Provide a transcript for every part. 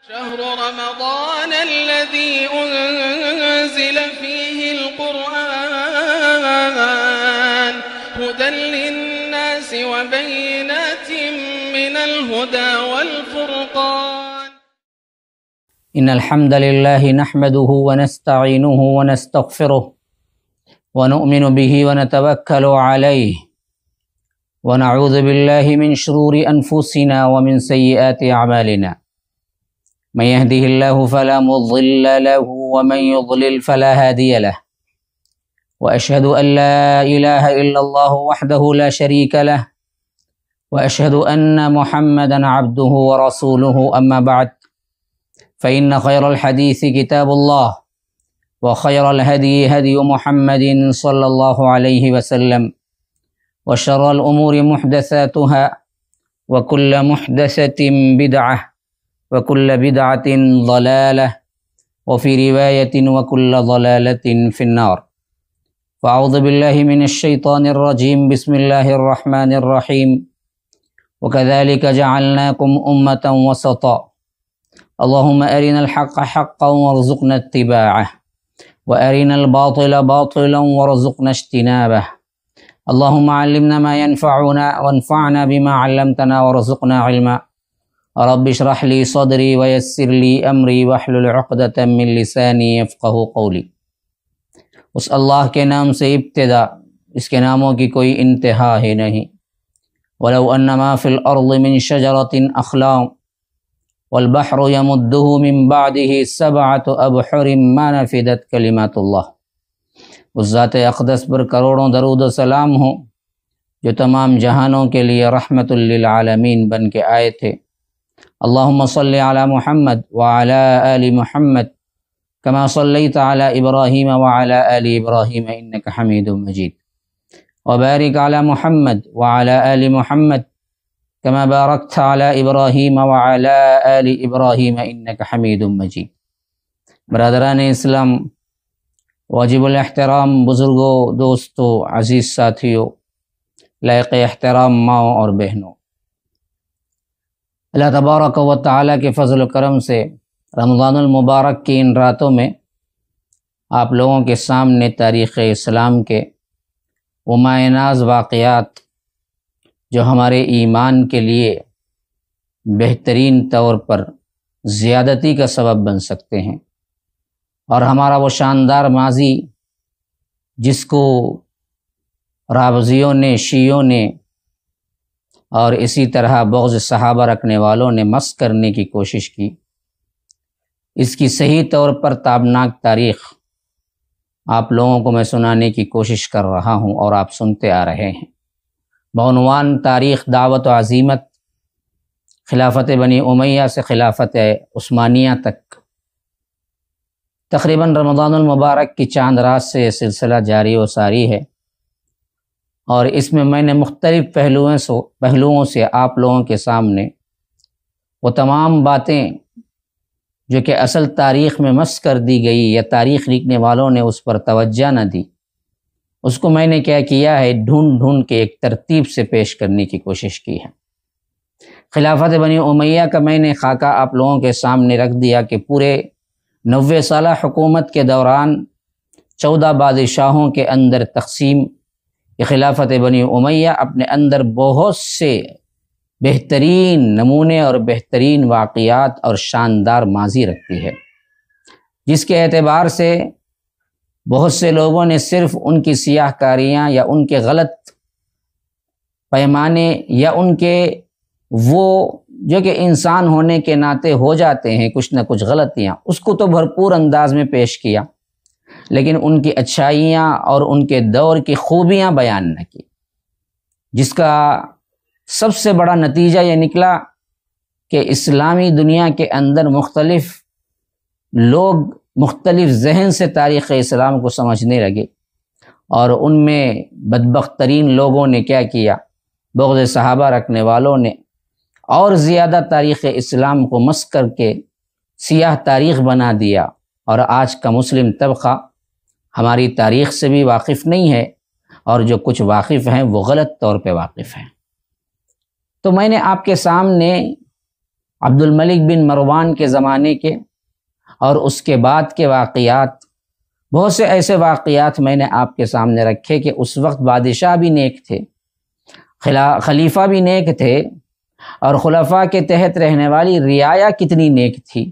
شهر رمضان الذي أنزل فيه القرآن هدى للناس وبينات من الهدى والفرقان. إن الحمد لله نحمده ونستعينه ونستغفره ونؤمن به ونتوكل عليه ونعوذ بالله من شرور أنفسنا ومن سيئات أعمالنا. من يهده الله فلا مضل له ومن يضلل فلا هادي له، وأشهد أن لا إله إلا الله وحده لا شريك له، وأشهد أن محمدا عبده ورسوله. أما بعد، فإن خير الحديث كتاب الله، وخير الهدي هدي محمد صلى الله عليه وسلم، وشر الأمور محدثاتها، وكل محدثة بدعة، وكل بدعة ضلالة، وفي رواية وكل ضلالة في النار. فأعوذ بالله من الشيطان الرجيم. بسم الله الرحمن الرحيم. وكذلك جعلناكم أمة وسطا اللهم أرنا الحق حقا وارزقنا اتباعه، وأرنا الباطل باطلا وارزقنا اجتنابه. اللهم علمنا ما ينفعنا وانفعنا بما علمتنا وارزقنا علما. رب اشرح لي صدري ويسر لي أمري واحلل عقدة من لساني يفقه قولي. اس اللہ کے نام سے ابتدا، اس کے ناموں کی کوئی انتہا ہی نہیں. ولو ان ما فی الارض من شجرة اخلام والبحر يمده من بعده سبعة ابحر ما نفدت کلمات اللہ. اس ذات اقدس پر کروڑوں درود و سلام ہوں جو تمام جہانوں کے لیے رحمت للعالمین بن کے آئے تھے. اللہم صلی علی محمد وعلی آل محمد کما صلیت علی ابراہیم وعلی آل ابراہیم انک حمید مجید، وبارک علی محمد وعلی آل محمد کما بارکت علی ابراہیم وعلی آل ابراہیم انک حمید مجید. برادران اسلام، واجب الاحترام بزرگوں، دوستوں، عزیز ساتھیوں، لائق احترام ماؤں اور بہنوں، اللہ تبارک و تعالیٰ کے فضل و کرم سے رمضان المبارک کی ان راتوں میں آپ لوگوں کے سامنے تاریخ اسلام کے وہ مایہ ناز واقعات جو ہمارے ایمان کے لیے بہترین طور پر زیادتی کا سبب بن سکتے ہیں، اور ہمارا وہ شاندار ماضی جس کو رافضیوں نے، شیعوں نے اور اسی طرح بغض صحابہ رکھنے والوں نے مسخ کرنے کی کوشش کی، اس کی صحیح طور پر تابناک تاریخ آپ لوگوں کو میں سنانے کی کوشش کر رہا ہوں اور آپ سنتے آ رہے ہیں، بعنوان تاریخ دعوت و عزیمت، خلافت بنی امیہ سے خلافت عثمانیہ تک. تقریباً رمضان المبارک کی چاند رات سے یہ سلسلہ جاری و ساری ہے، اور اس میں میں نے مختلف پہلوؤں سے آپ لوگوں کے سامنے وہ تمام باتیں جو کہ اصل تاریخ میں مسخ کر دی گئی یا تاریخ لکھنے والوں نے اس پر توجہ نہ دی، اس کو میں نے کیا کیا ہے، ڈھونڈ کے ایک ترتیب سے پیش کرنے کی کوشش کی ہے. خلافت بنی امیہ کا میں نے خاکہ آپ لوگوں کے سامنے رکھ دیا کہ پورے 90 سالہ حکومت کے دوران 14 بادشاہوں کے اندر تقسیم یہ خلافت بنی امیہ اپنے اندر بہت سے بہترین نمونے اور بہترین واقعات اور شاندار ماضی رکھتی ہے، جس کے اعتبار سے بہت سے لوگوں نے صرف ان کی سیاہ کاریاں یا ان کے غلط پیمانے یا ان کے وہ جو کہ انسان ہونے کے ناطے ہو جاتے ہیں کچھ نہ کچھ غلطیاں، اس کو تو بھرپور انداز میں پیش کیا، لیکن ان کی اچھائیاں اور ان کے دور کی خوبیاں بیان نہ کی، جس کا سب سے بڑا نتیجہ یہ نکلا کہ اسلامی دنیا کے اندر مختلف لوگ مختلف ذہن سے تاریخ اسلام کو سمجھنے لگے، اور ان میں بدبخت ترین لوگوں نے کیا کیا، بغض صحابہ رکھنے والوں نے اور زیادہ تاریخ اسلام کو مسخ کر کے سیاہ تاریخ بنا دیا، اور آج کا مسلم طبقہ ہماری تاریخ سے بھی واقف نہیں ہے، اور جو کچھ واقف ہیں وہ غلط طور پہ واقف ہیں. تو میں نے آپ کے سامنے عبد الملک بن مروان کے زمانے کے اور اس کے بعد کے واقعات، بہت سے ایسے واقعات میں نے آپ کے سامنے رکھے کہ اس وقت بادشاہ بھی نیک تھے، خلیفہ بھی نیک تھے، اور خلفاء کے تحت رہنے والی رعایا کتنی نیک تھی۔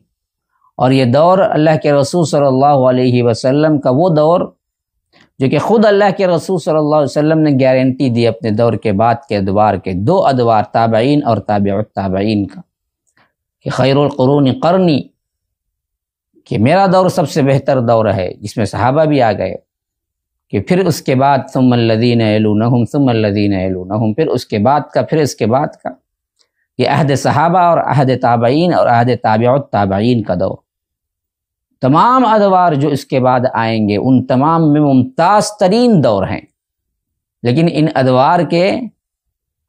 اور یہ دور اللہ کے رسول صلی اللہ علیہ وسلم کا وہ دور جو کہ خود اللہ کے رسول صلی اللہ علیہ وسلم نے گارنٹی دی اپنے دور کے بعد کے ادوار کے، دو ادوار تابعین اور تابع التابعین کا، کہ خیر القرون قرنی، کہ میرا دور سب سے بہتر دور ہے، جس میں صحابہ بھی آ گئے، کہ پھر اس کے بعد ثم الذین یلونہم ثم الذین یلونہم، پھر اس کے بعد کا، پھر اس کے بعد کا، یہ عہد صحابہ اور عہد تابعین اور عہد تابع التابعین کا دور۔ تمام ادوار جو اس کے بعد آئیں گے ان تمام میں ممتاز ترین دور ہیں، لیکن ان ادوار کے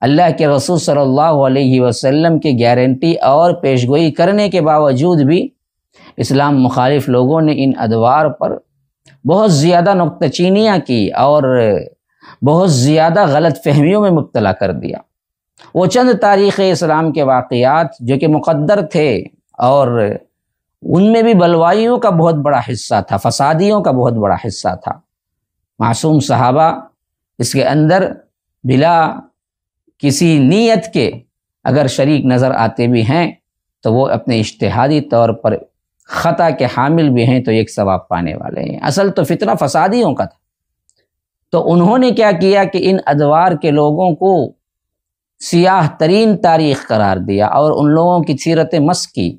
اللہ کے رسول صلی اللہ علیہ وسلم کی گارنٹی اور پیشگوئی کرنے کے باوجود بھی اسلام مخالف لوگوں نے ان ادوار پر بہت زیادہ نکتہ چینیاں کی اور بہت زیادہ غلط فہمیوں میں مبتلا کر دیا۔ وہ چند تاریخ اسلام کے واقعات جو کہ مقدر تھے، اور ان میں بھی بلوائیوں کا بہت بڑا حصہ تھا، فسادیوں کا بہت بڑا حصہ تھا، معصوم صحابہ اس کے اندر بلا کسی نیت کے اگر شریک نظر آتے بھی ہیں تو وہ اپنے اجتہادی طور پر خطا کے حامل بھی ہیں تو ایک ثواب پانے والے ہیں۔ اصل تو فتنہ فسادیوں کا تھا، تو انہوں نے کیا کیا کہ ان ادوار کے لوگوں کو سیاہ ترین تاریخ قرار دیا اور ان لوگوں کی سیرتیں مسخ کی۔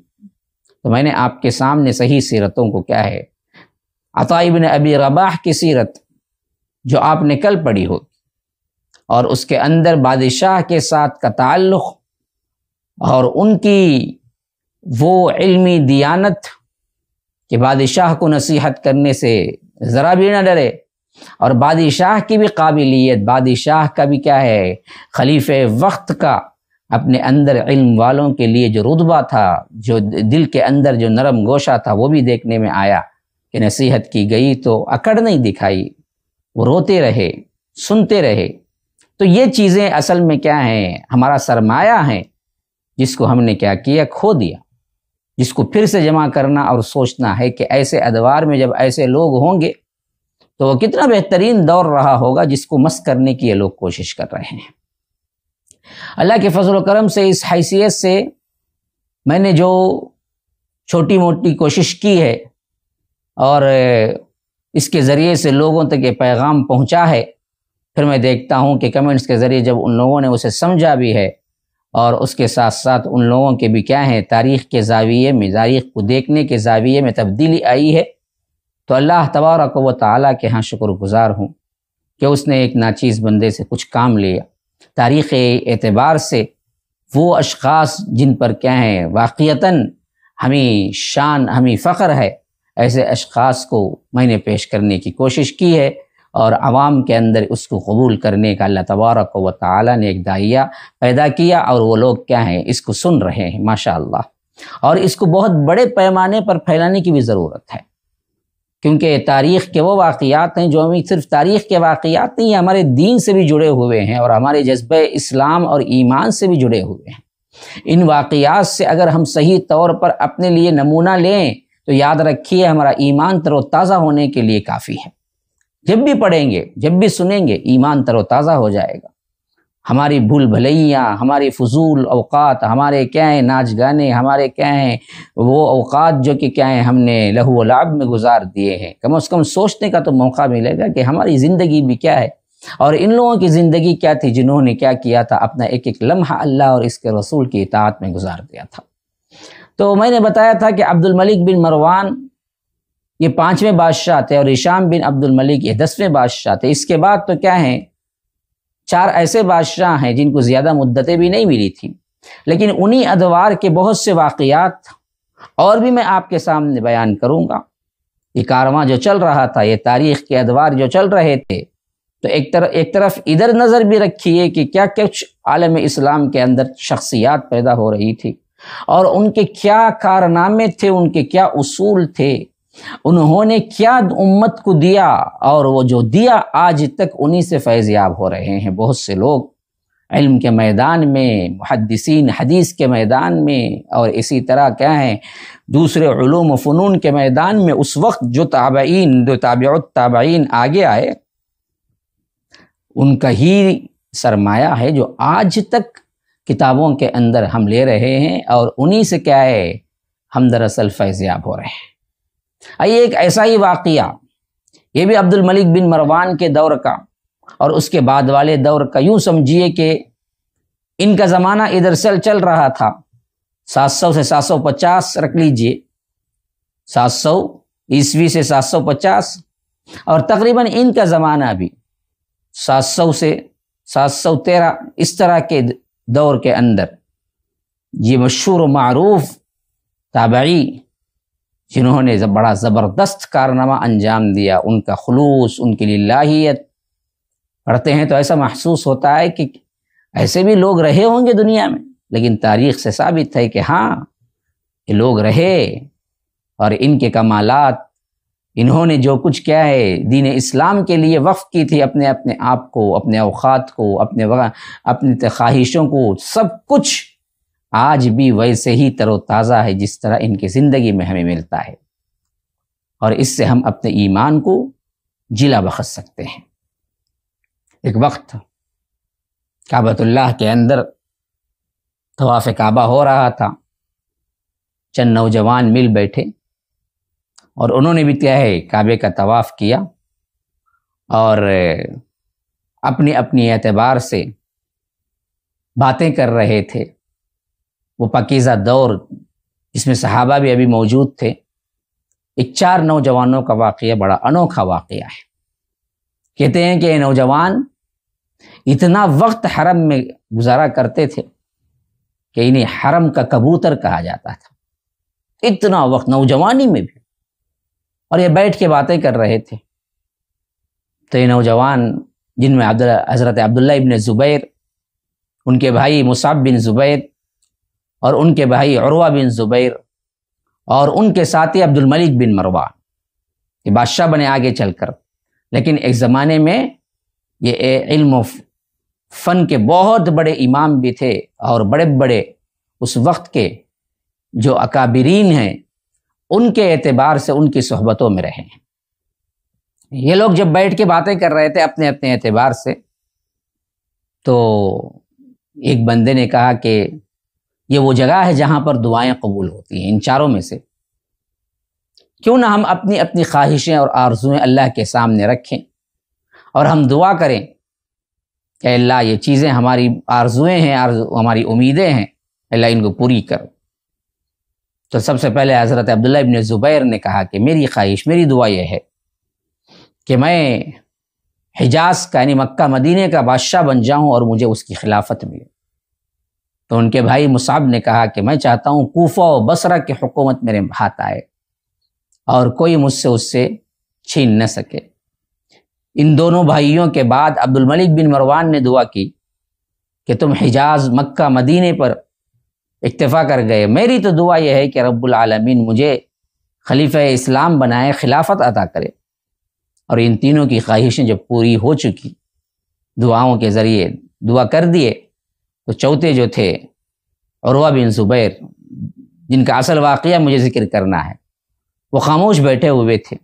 تو میں نے آپ کے سامنے صحیح سیرتوں کو کیا ہے، عطاء ابن ابی رباح کی سیرت جو آپ نے کل پڑھی ہوگی، اور اس کے اندر بادشاہ کے ساتھ کا تعلق اور ان کی وہ علمی دیانت کہ بادشاہ کو نصیحت کرنے سے ذرا بھی نہ ڈرے، اور بادشاہ کی بھی قابلیت، بادشاہ کا بھی کیا ہے، خلیفہ وقت کا اپنے اندر علم والوں کے لیے جو رتبہ تھا، جو دل کے اندر جو نرم گوشہ تھا، وہ بھی دیکھنے میں آیا کہ نصیحت کی گئی تو اکڑ نہیں دکھائی، وہ روتے رہے، سنتے رہے۔ تو یہ چیزیں اصل میں کیا ہیں، ہمارا سرمایہ ہیں، جس کو ہم نے کیا کیا، کھو دیا، جس کو پھر سے جمع کرنا اور سوچنا ہے کہ ایسے ادوار میں جب ایسے لوگ ہوں گے تو وہ کتنا بہترین دور رہا ہوگا، جس کو مس کرنے کی یہ لوگ کوشش کر رہے ہیں۔ اللہ کے فضل و کرم سے اس حیثیت سے میں نے جو چھوٹی موٹی کوشش کی ہے اور اس کے ذریعے سے لوگوں تک یہ پیغام پہنچا ہے، پھر میں دیکھتا ہوں کہ کمنٹس کے ذریعے جب ان لوگوں نے اسے سمجھا بھی ہے اور اس کے ساتھ ساتھ ان لوگوں کے بھی کیا ہیں، تاریخ کے زاویے میں، تاریخ کو دیکھنے کے زاویے میں تبدیلی آئی ہے، تو اللہ تبارک و تعالیٰ کے ہاں شکر گزار ہوں کہ اس نے ایک ناچیز بندے سے کچھ کام لیا۔ تاریخ اعتبار سے وہ اشخاص جن پر کیا ہیں واقعتاً ہمیں شان، ہمیں فخر ہے، ایسے اشخاص کو میں نے پیش کرنے کی کوشش کی ہے، اور عوام کے اندر اس کو قبول کرنے کا اللہ تبارک و تعالیٰ نے ایک داعیہ پیدا کیا، اور وہ لوگ کیا ہیں، اس کو سن رہے ہیں ماشاءاللہ، اور اس کو بہت بڑے پیمانے پر پھیلانے کی بھی ضرورت ہے، کیونکہ تاریخ کے وہ واقعات ہیں جو ہمیں صرف تاریخ کے واقعات نہیں، ہمارے دین سے بھی جڑے ہوئے ہیں اور ہمارے جذبہ اسلام اور ایمان سے بھی جڑے ہوئے ہیں۔ ان واقعات سے اگر ہم صحیح طور پر اپنے لیے نمونہ لیں تو یاد رکھیے ہمارا ایمان تر و تازہ ہونے کے لیے کافی ہے۔ جب بھی پڑھیں گے، جب بھی سنیں گے، ایمان تر و تازہ ہو جائے گا۔ ہماری بھول بھلائیاں، ہمارے فضول اوقات، ہمارے کیا ہیں ناچ گانے، ہمارے کیا ہیں وہ اوقات جو کہ کیا ہیں ہم نے لہو و لعب میں گزار دیے ہیں، کم از کم سوچنے کا تو موقع ملے گا کہ ہماری زندگی بھی کیا ہے، اور ان لوگوں کی زندگی کیا تھی جنہوں نے کیا کیا تھا، اپنا ایک ایک لمحہ اللہ اور اس کے رسول کی اطاعت میں گزار دیا تھا۔ تو میں نے بتایا تھا کہ عبد الملک بن مروان یہ 5ویں بادشاہ تھے، اور ہشام بن عبد الملک یہ 10ویں بادشاہ تھے۔ اس کے بعد تو کیا ہیں 4 ایسے بادشاہ ہیں جن کو زیادہ مدتیں بھی نہیں ملی تھی، لیکن انہی ادوار کے بہت سے واقعات اور بھی میں آپ کے سامنے بیان کروں گا۔ یہ کارواں جو چل رہا تھا، یہ تاریخ کے ادوار جو چل رہے تھے، تو ایک طرف ادھر نظر بھی رکھیے کہ کیا کچھ عالم اسلام کے اندر شخصیات پیدا ہو رہی تھی، اور ان کے کیا کارنامے تھے، ان کے کیا اصول تھے، انہوں نے کیا امت کو دیا، اور وہ جو دیا آج تک انہی سے فیض یاب ہو رہے ہیں۔ بہت سے لوگ علم کے میدان میں، محدثین حدیث کے میدان میں، اور اسی طرح کیا ہے دوسرے علوم و فنون کے میدان میں اس وقت جو تابعین، جو تابع التابعین آگے آئے، ان کا ہی سرمایہ ہے جو آج تک کتابوں کے اندر ہم لے رہے ہیں، اور انہی سے کیا ہے ہم دراصل فیض یاب ہو رہے ہیں۔ یہ ایک ایسا ہی واقعہ، یہ بھی عبد الملک بن مروان کے دور کا اور اس کے بعد والے دور کا، یوں سمجھیے کہ ان کا زمانہ ادھر چل رہا تھا 700 سے 750 رکھ لیجئے، 700 عیسوی سے 750، اور تقریباً ان کا زمانہ بھی 700 سے 713 اس طرح کے دور کے اندر یہ مشہور و معروف تابعی جنہوں نے بڑا زبردست کارنامہ انجام دیا، ان کا خلوص، ان کی للہیت پڑھتے ہیں تو ایسا محسوس ہوتا ہے کہ ایسے بھی لوگ رہے ہوں گے دنیا میں، لیکن تاریخ سے ثابت ہے کہ ہاں یہ لوگ رہے، اور ان کے کمالات، انہوں نے جو کچھ کیا ہے دین اسلام کے لیے وقف کی تھی، اپنے آپ کو، اپنے اوقات کو، اپنی خواہشوں کو، سب کچھ آج بھی ویسے ہی تر و تازہ ہے جس طرح ان کی زندگی میں ہمیں ملتا ہے، اور اس سے ہم اپنے ایمان کو جلا بخش سکتے ہیں۔ ایک وقت کعبۃ اللہ کے اندر طواف کعبہ ہو رہا تھا، چند نوجوان مل بیٹھے اور انہوں نے بھی کیا ہے کعبے کا طواف کیا، اور اپنی اپنی اعتبار سے باتیں کر رہے تھے۔ وہ پاکیزہ دور جس میں صحابہ بھی ابھی موجود تھے، ایک 4 نوجوانوں کا واقعہ بڑا انوکھا واقعہ ہے۔ کہتے ہیں کہ یہ نوجوان اتنا وقت حرم میں گزارا کرتے تھے کہ انہیں حرم کا کبوتر کہا جاتا تھا، اتنا وقت نوجوانی میں بھی، اور یہ بیٹھ کے باتیں کر رہے تھے۔ تو یہ نوجوان جن میں حضرت عبداللہ ابن زبیر، ان کے بھائی مصعب بن زبیر، اور ان کے بھائی عروہ بن زبیر، اور ان کے ساتھی عبد الملک بن مروان، یہ بادشاہ بنے آگے چل کر، لیکن ایک زمانے میں یہ علم و فن کے بہت بڑے امام بھی تھے، اور بڑے بڑے اس وقت کے جو اکابرین ہیں ان کے اعتبار سے ان کی صحبتوں میں رہے ہیں۔ یہ لوگ جب بیٹھ کے باتیں کر رہے تھے اپنے اپنے اعتبار سے، تو ایک بندے نے کہا کہ یہ وہ جگہ ہے جہاں پر دعائیں قبول ہوتی ہیں، ان چاروں میں سے کیوں نہ ہم اپنی اپنی خواہشیں اور آرزویں اللہ کے سامنے رکھیں اور ہم دعا کریں کہ اللہ یہ چیزیں ہماری آرزویں ہیں، ہماری امیدیں ہیں، اللہ ان کو پوری کر۔ تو سب سے پہلے حضرت عبداللہ ابن زبیر نے کہا کہ میری خواہش، میری دعا یہ ہے کہ میں حجاز کا یعنی مکہ مدینے کا بادشاہ بن جاؤں اور مجھے اس کی خلافت ملے۔ تو ان کے بھائی مصعب نے کہا کہ میں چاہتا ہوں کوفہ و بصرہ کی حکومت میرے ہاتھ آئے اور کوئی مجھ سے اس سے چھین نہ سکے۔ ان دونوں بھائیوں کے بعد عبد الملک بن مروان نے دعا کی کہ تم حجاز مکہ مدینے پر اکتفا کر گئے، میری تو دعا یہ ہے کہ رب العالمین مجھے خلیفہ اسلام بنائے، خلافت عطا کرے۔ اور ان تینوں کی خواہشیں جب پوری ہو چکی، دعاؤں کے ذریعے دعا کر دیے، تو چوتھے جو تھے عروہ بن زبیر، جن کا اصل واقعہ مجھے ذکر کرنا ہے، وہ خاموش بیٹھے ہوئے تھے۔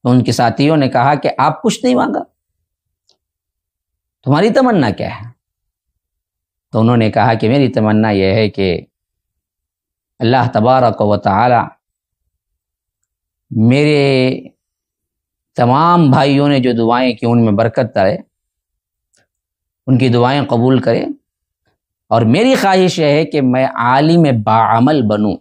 تو ان کے ساتھیوں نے کہا کہ آپ کچھ نہیں مانگا، تمہاری تمنا کیا ہے؟ تو انہوں نے کہا کہ میری تمنا یہ ہے کہ اللہ تبارک و تعالی میرے تمام بھائیوں نے جو دعائیں کی ان میں برکت کرے، ان کی دعائیں قبول کرے، اور میری خواہش یہ ہے کہ میں عالم باعمل بنوں،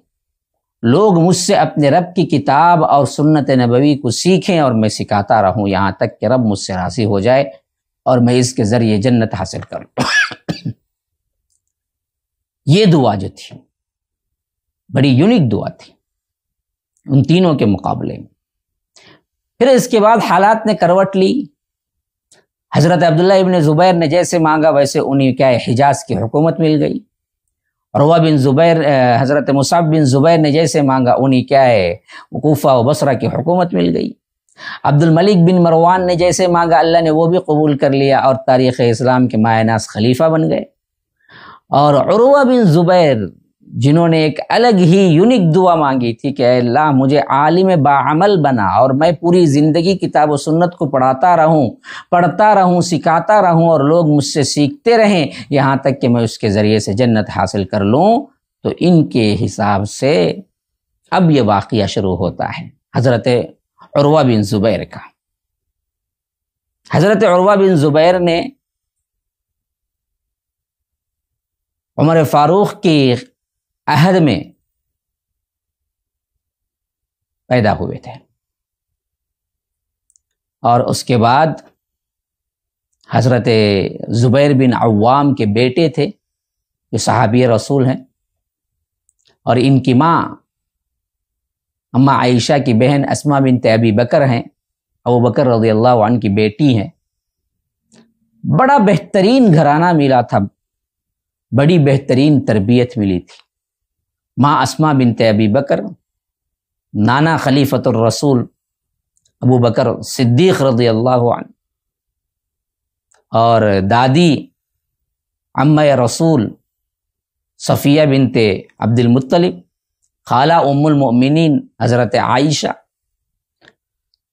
لوگ مجھ سے اپنے رب کی کتاب اور سنت نبوی کو سیکھیں اور میں سکھاتا رہوں یہاں تک کہ رب مجھ سے راضی ہو جائے اور میں اس کے ذریعے جنت حاصل کروں۔ یہ دعا جو تھی بڑی یونیک دعا تھی ان تینوں کے مقابلے میں۔ پھر اس کے بعد حالات نے کروٹ لی، حضرت عبداللہ ابن زبیر نے جیسے مانگا ویسے انہیں کیا ہے حجاز کی حکومت مل گئی، عروہ بن زبیر، حضرت مصعب بن زبیر نے جیسے مانگا انہیں کیا ہے کوفہ و بصرہ کی حکومت مل گئی۔ عبد الملک بن مروان نے جیسے مانگا اللہ نے وہ بھی قبول کر لیا اور تاریخ اسلام کے مایہ ناز خلیفہ بن گئے۔ اور عروہ بن زبیر جنہوں نے ایک الگ ہی یونیک دعا مانگی تھی کہ اے اللہ مجھے عالم باعمل بنا اور میں پوری زندگی کتاب و سنت کو پڑھتا رہوں سکھاتا رہوں اور لوگ مجھ سے سیکھتے رہیں یہاں تک کہ میں اس کے ذریعے سے جنت حاصل کر لوں۔ تو ان کے حساب سے اب یہ واقعہ شروع ہوتا ہے حضرت عروہ بن زبیر کا۔ حضرت عروہ بن زبیر نے عمر فاروق کی عہد میں پیدا ہوئے تھے، اور اس کے بعد حضرت زبیر بن عوام کے بیٹے تھے جو صحابی رسول ہیں، اور ان کی ماں اماں عائشہ کی بہن اسماء بنت ابی بکر ہیں، ابو بکر رضی اللہ عنہ کی بیٹی ہیں۔ بڑا بہترین گھرانہ ملا تھا، بڑی بہترین تربیت ملی تھی۔ ماں اسماء بنت ابی بکر، نانا خلیفۃ الرسول ابو بکر صدیق رضی اللہ عنہ، اور دادی عمہ رسول صفیہ بنت عبد المطلب، خالہ ام المؤمنین حضرت عائشہ۔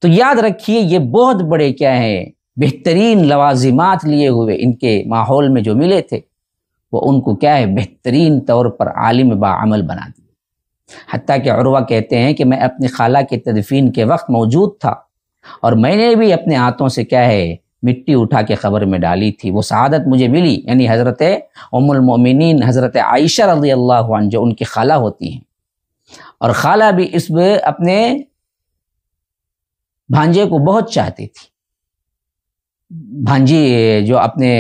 تو یاد رکھیے یہ بہت بڑے کیا ہیں، بہترین لوازمات لیے ہوئے ان کے ماحول میں جو ملے تھے وہ ان کو کیا ہے بہترین طور پر عالم باعمل بنا دیے۔ حتیٰ کہ عروہ کہتے ہیں کہ میں اپنی خالہ کے تدفین کے وقت موجود تھا اور میں نے بھی اپنے ہاتھوں سے کیا ہے مٹی اٹھا کے قبر میں ڈالی تھی، وہ سعادت مجھے ملی، یعنی حضرت ام المؤمنین حضرت عائشہ رضی اللہ عنہ جو ان کی خالہ ہوتی ہیں، اور خالہ بھی اس میں اپنے بھانجے کو بہت چاہتی تھی، بھانجی جو اپنے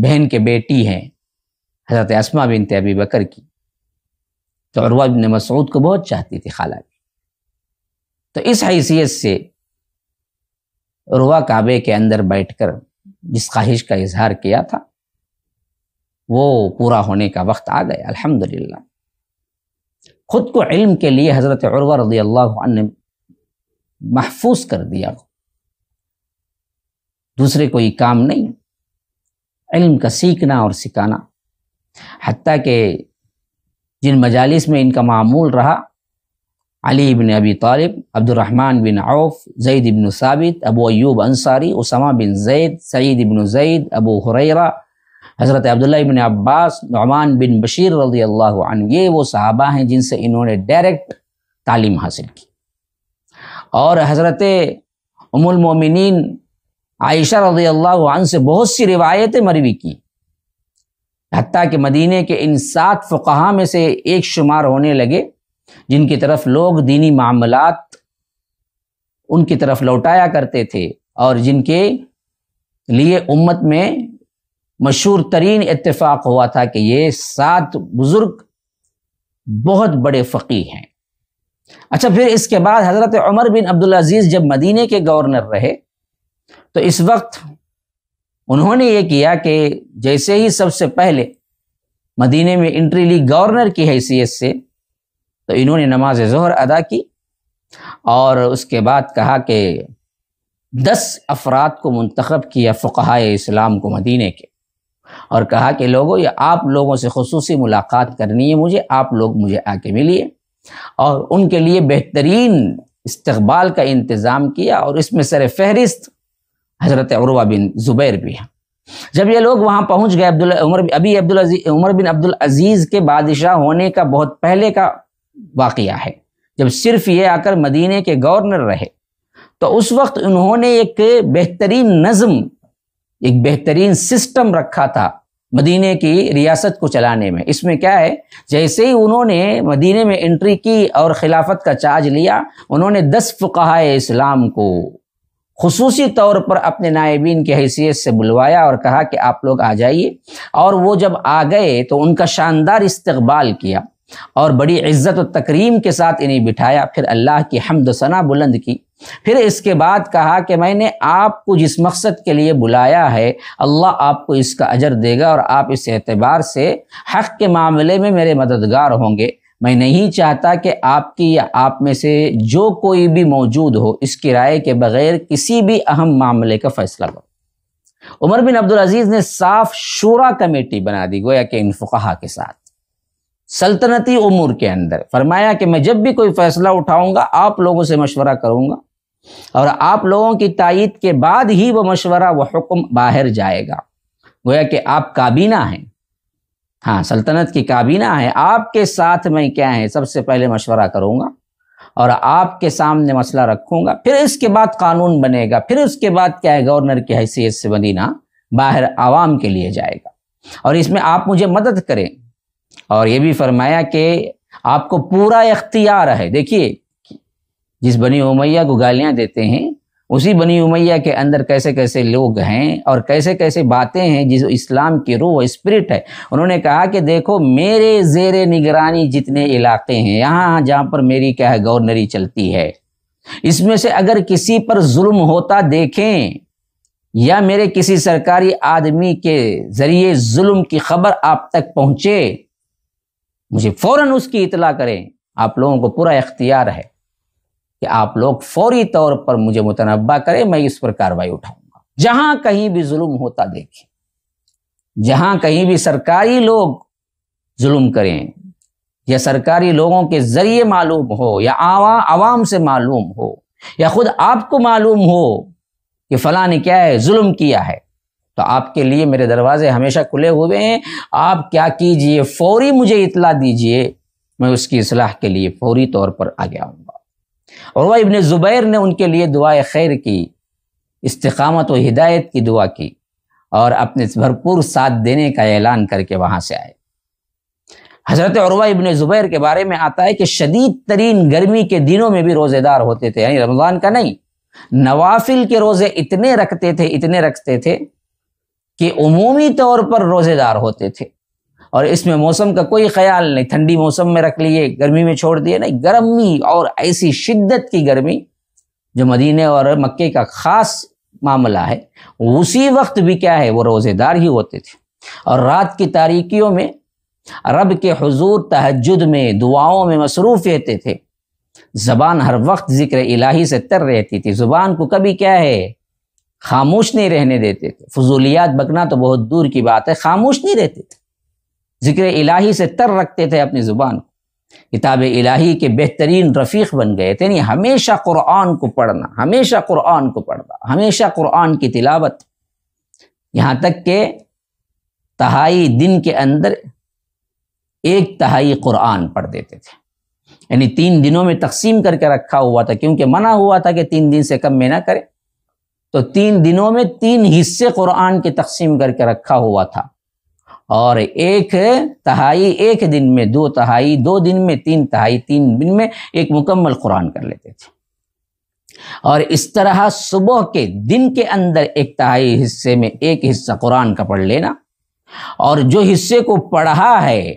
بہن کے بیٹی ہیں حضرت اسماء بنت ابی بکر کی، تو عروہ بن مسعود کو بہت چاہتی تھی خالہ بھی۔ تو اس حیثیت سے عروہ کعبے کے اندر بیٹھ کر جس خواہش کا اظہار کیا تھا وہ پورا ہونے کا وقت آ گیا الحمدللہ۔ خود کو علم کے لیے حضرت عروہ رضی اللہ عنہ نے محفوظ کر دیا، دوسرے کوئی کام نہیں، علم کا سیکھنا اور سکھانا۔ حتیٰ کہ جن مجالس میں ان کا معمول رہا، علی بن ابی طالب، عبد الرحمن بن عوف، زید بن ثابت، ابو ایوب انصاری، اسامہ بن زید، سعید بن زید، ابو ہریرہ، حضرت عبداللہ بن عباس، نعمان بن بشیر رضی اللہ عنہ، یہ وہ صحابہ ہیں جن سے انہوں نے ڈائریکٹ تعلیم حاصل کی۔ اور حضرت ام المومنین عائشہ رضی اللہ عنہ سے بہت سی روایتیں مروی کی، حتیٰ کہ مدینے کے ان 7 فقہا میں سے ایک شمار ہونے لگے جن کی طرف لوگ دینی معاملات ان کی طرف لوٹایا کرتے تھے، اور جن کے لیے امت میں مشہور ترین اتفاق ہوا تھا کہ یہ 7 بزرگ بہت بڑے فقیہ ہیں۔ اچھا، پھر اس کے بعد حضرت عمر بن عبدالعزیز جب مدینے کے گورنر رہے تو اس وقت انہوں نے یہ کیا کہ جیسے ہی سب سے پہلے مدینے میں انٹری لی گورنر کی حیثیت سے، تو انہوں نے نماز ظہر ادا کی، اور اس کے بعد کہا کہ 10 افراد کو منتخب کیا فقہائے اسلام کو مدینے کے، اور کہا کہ لوگوں یہ آپ لوگوں سے خصوصی ملاقات کرنی ہے مجھے، آپ لوگ مجھے آ کے ملیے، اور ان کے لیے بہترین استقبال کا انتظام کیا، اور اس میں سر فہرست حضرت عروہ بن زبیر بھی ہیں۔ جب یہ لوگ وہاں پہنچ گئے، عمر بن عبدالعزیز کے بادشاہ ہونے کا بہت پہلے کا واقعہ ہے، جب صرف یہ آ کر مدینے کے گورنر رہے، تو اس وقت انہوں نے ایک بہترین نظم، ایک بہترین سسٹم رکھا تھا مدینے کی ریاست کو چلانے میں۔ اس میں کیا ہے، جیسے ہی انہوں نے مدینے میں انٹری کی اور خلافت کا چارج لیا، انہوں نے 10 فقہائے اسلام کو خصوصی طور پر اپنے نائبین کی حیثیت سے بلوایا اور کہا کہ آپ لوگ آ جائیے، اور وہ جب آ گئے تو ان کا شاندار استقبال کیا اور بڑی عزت و تکریم کے ساتھ انہیں بٹھایا، پھر اللہ کی حمد و ثنا بلند کی، پھر اس کے بعد کہا کہ میں نے آپ کو جس مقصد کے لیے بلایا ہے اللہ آپ کو اس کا اجر دے گا، اور آپ اس اعتبار سے حق کے معاملے میں میرے مددگار ہوں گے، میں نہیں چاہتا کہ آپ کی یا آپ میں سے جو کوئی بھی موجود ہو اس کی رائے کے بغیر کسی بھی اہم معاملے کا فیصلہ کرو۔ عمر بن عبدالعزیز نے صاف شورا کمیٹی بنا دی، گویا کہ ان فقہا کے ساتھ سلطنتی امور کے اندر فرمایا کہ میں جب بھی کوئی فیصلہ اٹھاؤں گا آپ لوگوں سے مشورہ کروں گا، اور آپ لوگوں کی تائید کے بعد ہی وہ مشورہ وہ حکم باہر جائے گا۔ گویا کہ آپ کابینہ ہیں، ہاں سلطنت کی کابینہ ہے، آپ کے ساتھ میں کیا ہے سب سے پہلے مشورہ کروں گا اور آپ کے سامنے مسئلہ رکھوں گا، پھر اس کے بعد قانون بنے گا، پھر اس کے بعد کیا ہے گورنر کی حیثیت سے مدینہ باہر عوام کے لیے جائے گا، اور اس میں آپ مجھے مدد کریں۔ اور یہ بھی فرمایا کہ آپ کو پورا اختیار ہے۔ دیکھیے جس بنی امیہ کو گالیاں دیتے ہیں اسی بنی امیہ کے اندر کیسے کیسے لوگ ہیں اور کیسے کیسے باتیں ہیں جس اسلام کی روح اسپرٹ ہے۔ انہوں نے کہا کہ دیکھو میرے زیر نگرانی جتنے علاقے ہیں یہاں جہاں پر میری کیا ہے گورنری چلتی ہے، اس میں سے اگر کسی پر ظلم ہوتا دیکھیں یا میرے کسی سرکاری آدمی کے ذریعے ظلم کی خبر آپ تک پہنچے مجھے فوراً اس کی اطلاع کریں۔ آپ لوگوں کو پورا اختیار ہے کہ آپ لوگ فوری طور پر مجھے متنبہ کریں، میں اس پر کارروائی اٹھاؤں گا۔ جہاں کہیں بھی ظلم ہوتا دیکھیں، جہاں کہیں بھی سرکاری لوگ ظلم کریں یا سرکاری لوگوں کے ذریعے معلوم ہو یا عوام سے معلوم ہو یا خود آپ کو معلوم ہو کہ فلاں نے کیا ہے ظلم کیا ہے، تو آپ کے لیے میرے دروازے ہمیشہ کھلے ہوئے ہیں۔ آپ کیا کیجئے، فوری مجھے اطلاع دیجئے، میں اس کی اصلاح کے لیے فوری طور پر آگے آؤں گا۔ عروہ ابن زبیر نے ان کے لیے دعائے خیر کی، استقامت و ہدایت کی دعا کی اور اپنے بھرپور ساتھ دینے کا اعلان کر کے وہاں سے آئے۔ حضرت عروہ ابن زبیر کے بارے میں آتا ہے کہ شدید ترین گرمی کے دنوں میں بھی روزے دار ہوتے تھے، یعنی رمضان کا نہیں، نوافل کے روزے اتنے رکھتے تھے کہ عمومی طور پر روزے دار ہوتے تھے، اور اس میں موسم کا کوئی خیال نہیں، ٹھنڈی موسم میں رکھ لیے گرمی میں چھوڑ دیے، نہیں، گرمی اور ایسی شدت کی گرمی جو مدینے اور مکے کا خاص معاملہ ہے، اسی وقت بھی کیا ہے وہ روزے دار ہی ہوتے تھے، اور رات کی تاریکیوں میں رب کے حضور تہجد میں دعاؤں میں مصروف رہتے تھے، زبان ہر وقت ذکر الہی سے تر رہتی تھی، زبان کو کبھی کیا ہے خاموش نہیں رہنے دیتے تھے، فضولیات بکنا تو بہت دور کی بات ہے، خاموش نہیں رہتے تھے، ذکر الہی سے تر رکھتے تھے اپنی زبان کو، کتاب الہی کے بہترین رفیق بن گئے تھے، یعنی ہمیشہ قرآن کو پڑھنا، ہمیشہ قرآن کو پڑھنا، ہمیشہ قرآن کی تلاوت، یہاں تک کہ تہائی دن کے اندر 1/3 قرآن پڑھ دیتے تھے، یعنی 3 دنوں میں تقسیم کر کے رکھا ہوا تھا، کیونکہ منع ہوا تھا کہ 3 دن سے کم میں نہ کرے، تو 3 دنوں میں 3 حصے قرآن کے تقسیم کر کے رکھا ہوا تھا، اور 1/3 ایک دن میں، 2/3 2 دن میں، 3/3 3 دن میں ایک مکمل قرآن کر لیتے تھے، اور اس طرح صبح کے دن کے اندر 1/3 حصے میں 1 حصہ قرآن کا پڑھ لینا، اور جو حصے کو پڑھا ہے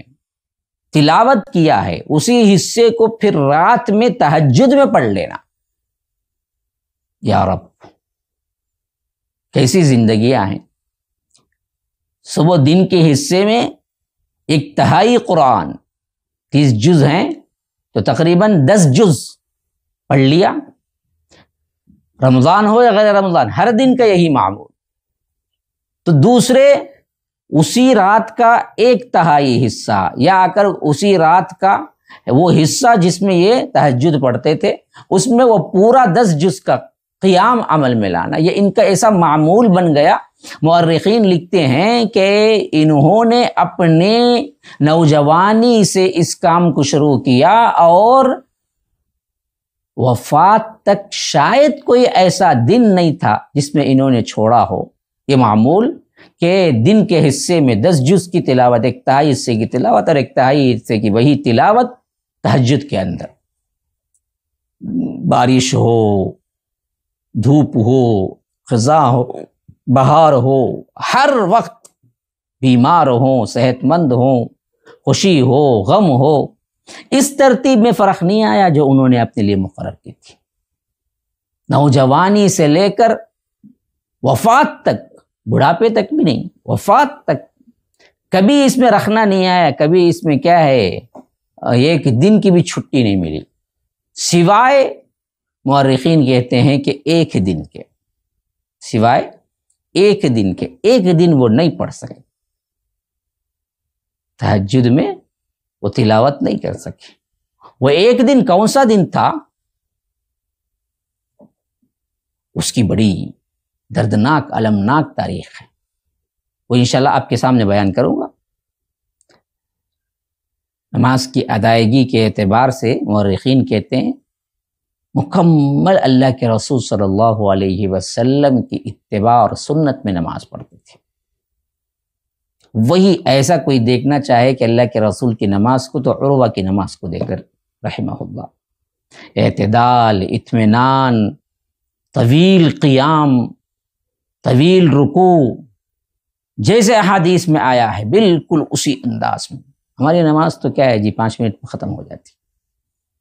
تلاوت کیا ہے اسی حصے کو پھر رات میں تہجد میں پڑھ لینا۔ یا رب کیسی زندگیاں ہیں، صبح دن کے حصے میں 1/3 قرآن، 30 جز ہیں تو تقریباً 10 جز پڑھ لیا، رمضان ہو یا غیر رمضان ہر دن کا یہی معمول۔ تو دوسرے اسی رات کا 1/3 حصہ، یا اگر اسی رات کا وہ حصہ جس میں یہ تہجد پڑھتے تھے اس میں وہ پورا 10 جز کا قیام عمل میں لانا، یہ ان کا ایسا معمول بن گیا۔ مورخین لکھتے ہیں کہ انہوں نے اپنے نوجوانی سے اس کام کو شروع کیا اور وفات تک شاید کوئی ایسا دن نہیں تھا جس میں انہوں نے چھوڑا ہو یہ معمول کہ دن کے حصے میں 10 جز کی تلاوت، 1/3 حصے کی تلاوت اور 1/3 حصے کی وہی تلاوت تہجد کے اندر، بارش ہو، دھوپ ہو، خزاں ہو، بہار ہو، ہر وقت بیمار ہوں، صحت مند ہوں، خوشی ہو، غم ہو، اس ترتیب میں فرق نہیں آیا جو انہوں نے اپنے لیے مقرر کی تھی۔ نوجوانی سے لے کر وفات تک، بڑھاپے تک بھی نہیں، وفات تک کبھی اس میں رکھنا نہیں آیا، کبھی اس میں کیا ہے ایک دن کی بھی چھٹی نہیں ملی، سوائے مورخین کہتے ہیں کہ ایک دن کے، سوائے ایک دن کے، ایک دن وہ نہیں پڑھ سکے، تہجد میں وہ تلاوت نہیں کر سکے۔ وہ ایک دن کون سا دن تھا؟ اس کی بڑی دردناک المناک تاریخ ہے، وہ انشاءاللہ آپ کے سامنے بیان کروں گا۔ نماز کی ادائیگی کے اعتبار سے مورخین کہتے ہیں مکمل اللہ کے رسول صلی اللہ علیہ وسلم کی اتباع اور سنت میں نماز پڑھتے تھے۔ وہی ایسا کوئی دیکھنا چاہے کہ اللہ کے رسول کی نماز کو، تو عروہ کی نماز کو دیکھ کر رحمہ اللہ، اعتدال، اطمینان، طویل قیام، طویل رکوع، جیسے احادیث میں آیا ہے بالکل اسی انداز میں۔ ہماری نماز تو کیا ہے جی، 5 منٹ میں ختم ہو جاتی،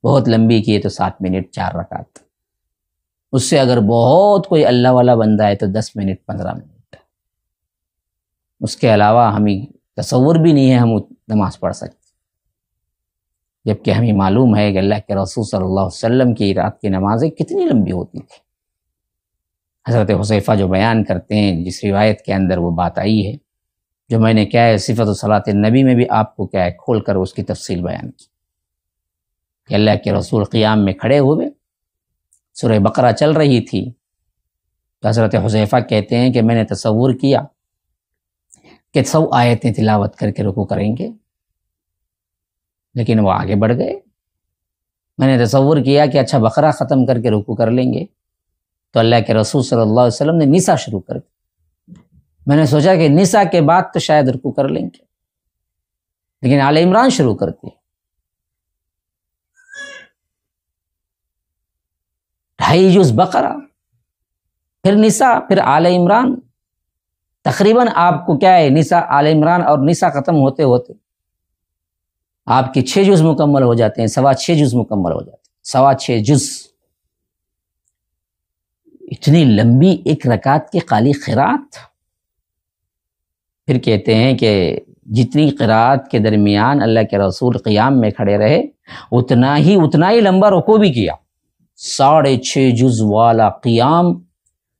بہت لمبی کی ہے تو 7 منٹ 4 رکعت، اس سے اگر بہت کوئی اللہ والا بندہ ہے تو 10 منٹ 15 منٹ، اس کے علاوہ ہمیں تصور بھی نہیں ہے ہم نماز پڑھ سکتے، جبکہ ہمیں معلوم ہے کہ اللہ کے رسول صلی اللہ علیہ وسلم کی رات کی نمازیں کتنی لمبی ہوتی تھی۔ حضرت حذیفہ جو بیان کرتے ہیں، جس روایت کے اندر وہ بات آئی ہے، جو میں نے کیا ہے صفت صلاۃ النبی میں بھی آپ کو کیا ہے کھول کر اس کی تفصیل بیان کی، کہ اللہ کے رسول قیام میں کھڑے ہوئے، سورہ بقرہ چل رہی تھی، تو حضرت حذیفہ کہتے ہیں کہ میں نے تصور کیا کہ 100 آیتیں تلاوت کر کے رکوع کریں گے، لیکن وہ آگے بڑھ گئے۔ میں نے تصور کیا کہ اچھا بقرہ ختم کر کے رکوع کر لیں گے، تو اللہ کے رسول صلی اللہ علیہ وسلم نے نساء شروع کر دی۔ میں نے سوچا کہ نساء کے بعد تو شاید رکوع کر لیں گے، لیکن آل عمران شروع کر دی، 2.5 جز بقرہ، پھر نساء، پھر آل عمران، تقریباً آپ کو کیا ہے نساء، آل عمران اور نساء ختم ہوتے ہوتے آپ کے 6 جز مکمل ہو جاتے ہیں، 6.25 جز مکمل ہو جاتے ہیں، 6.25 جز۔ اتنی لمبی ایک رکعت کی خالی قرات۔ پھر کہتے ہیں کہ جتنی قرات کے درمیان اللہ کے رسول قیام میں کھڑے رہے، اتنا ہی لمبا رکوع بھی کیا، 6.5 جز والا قیام،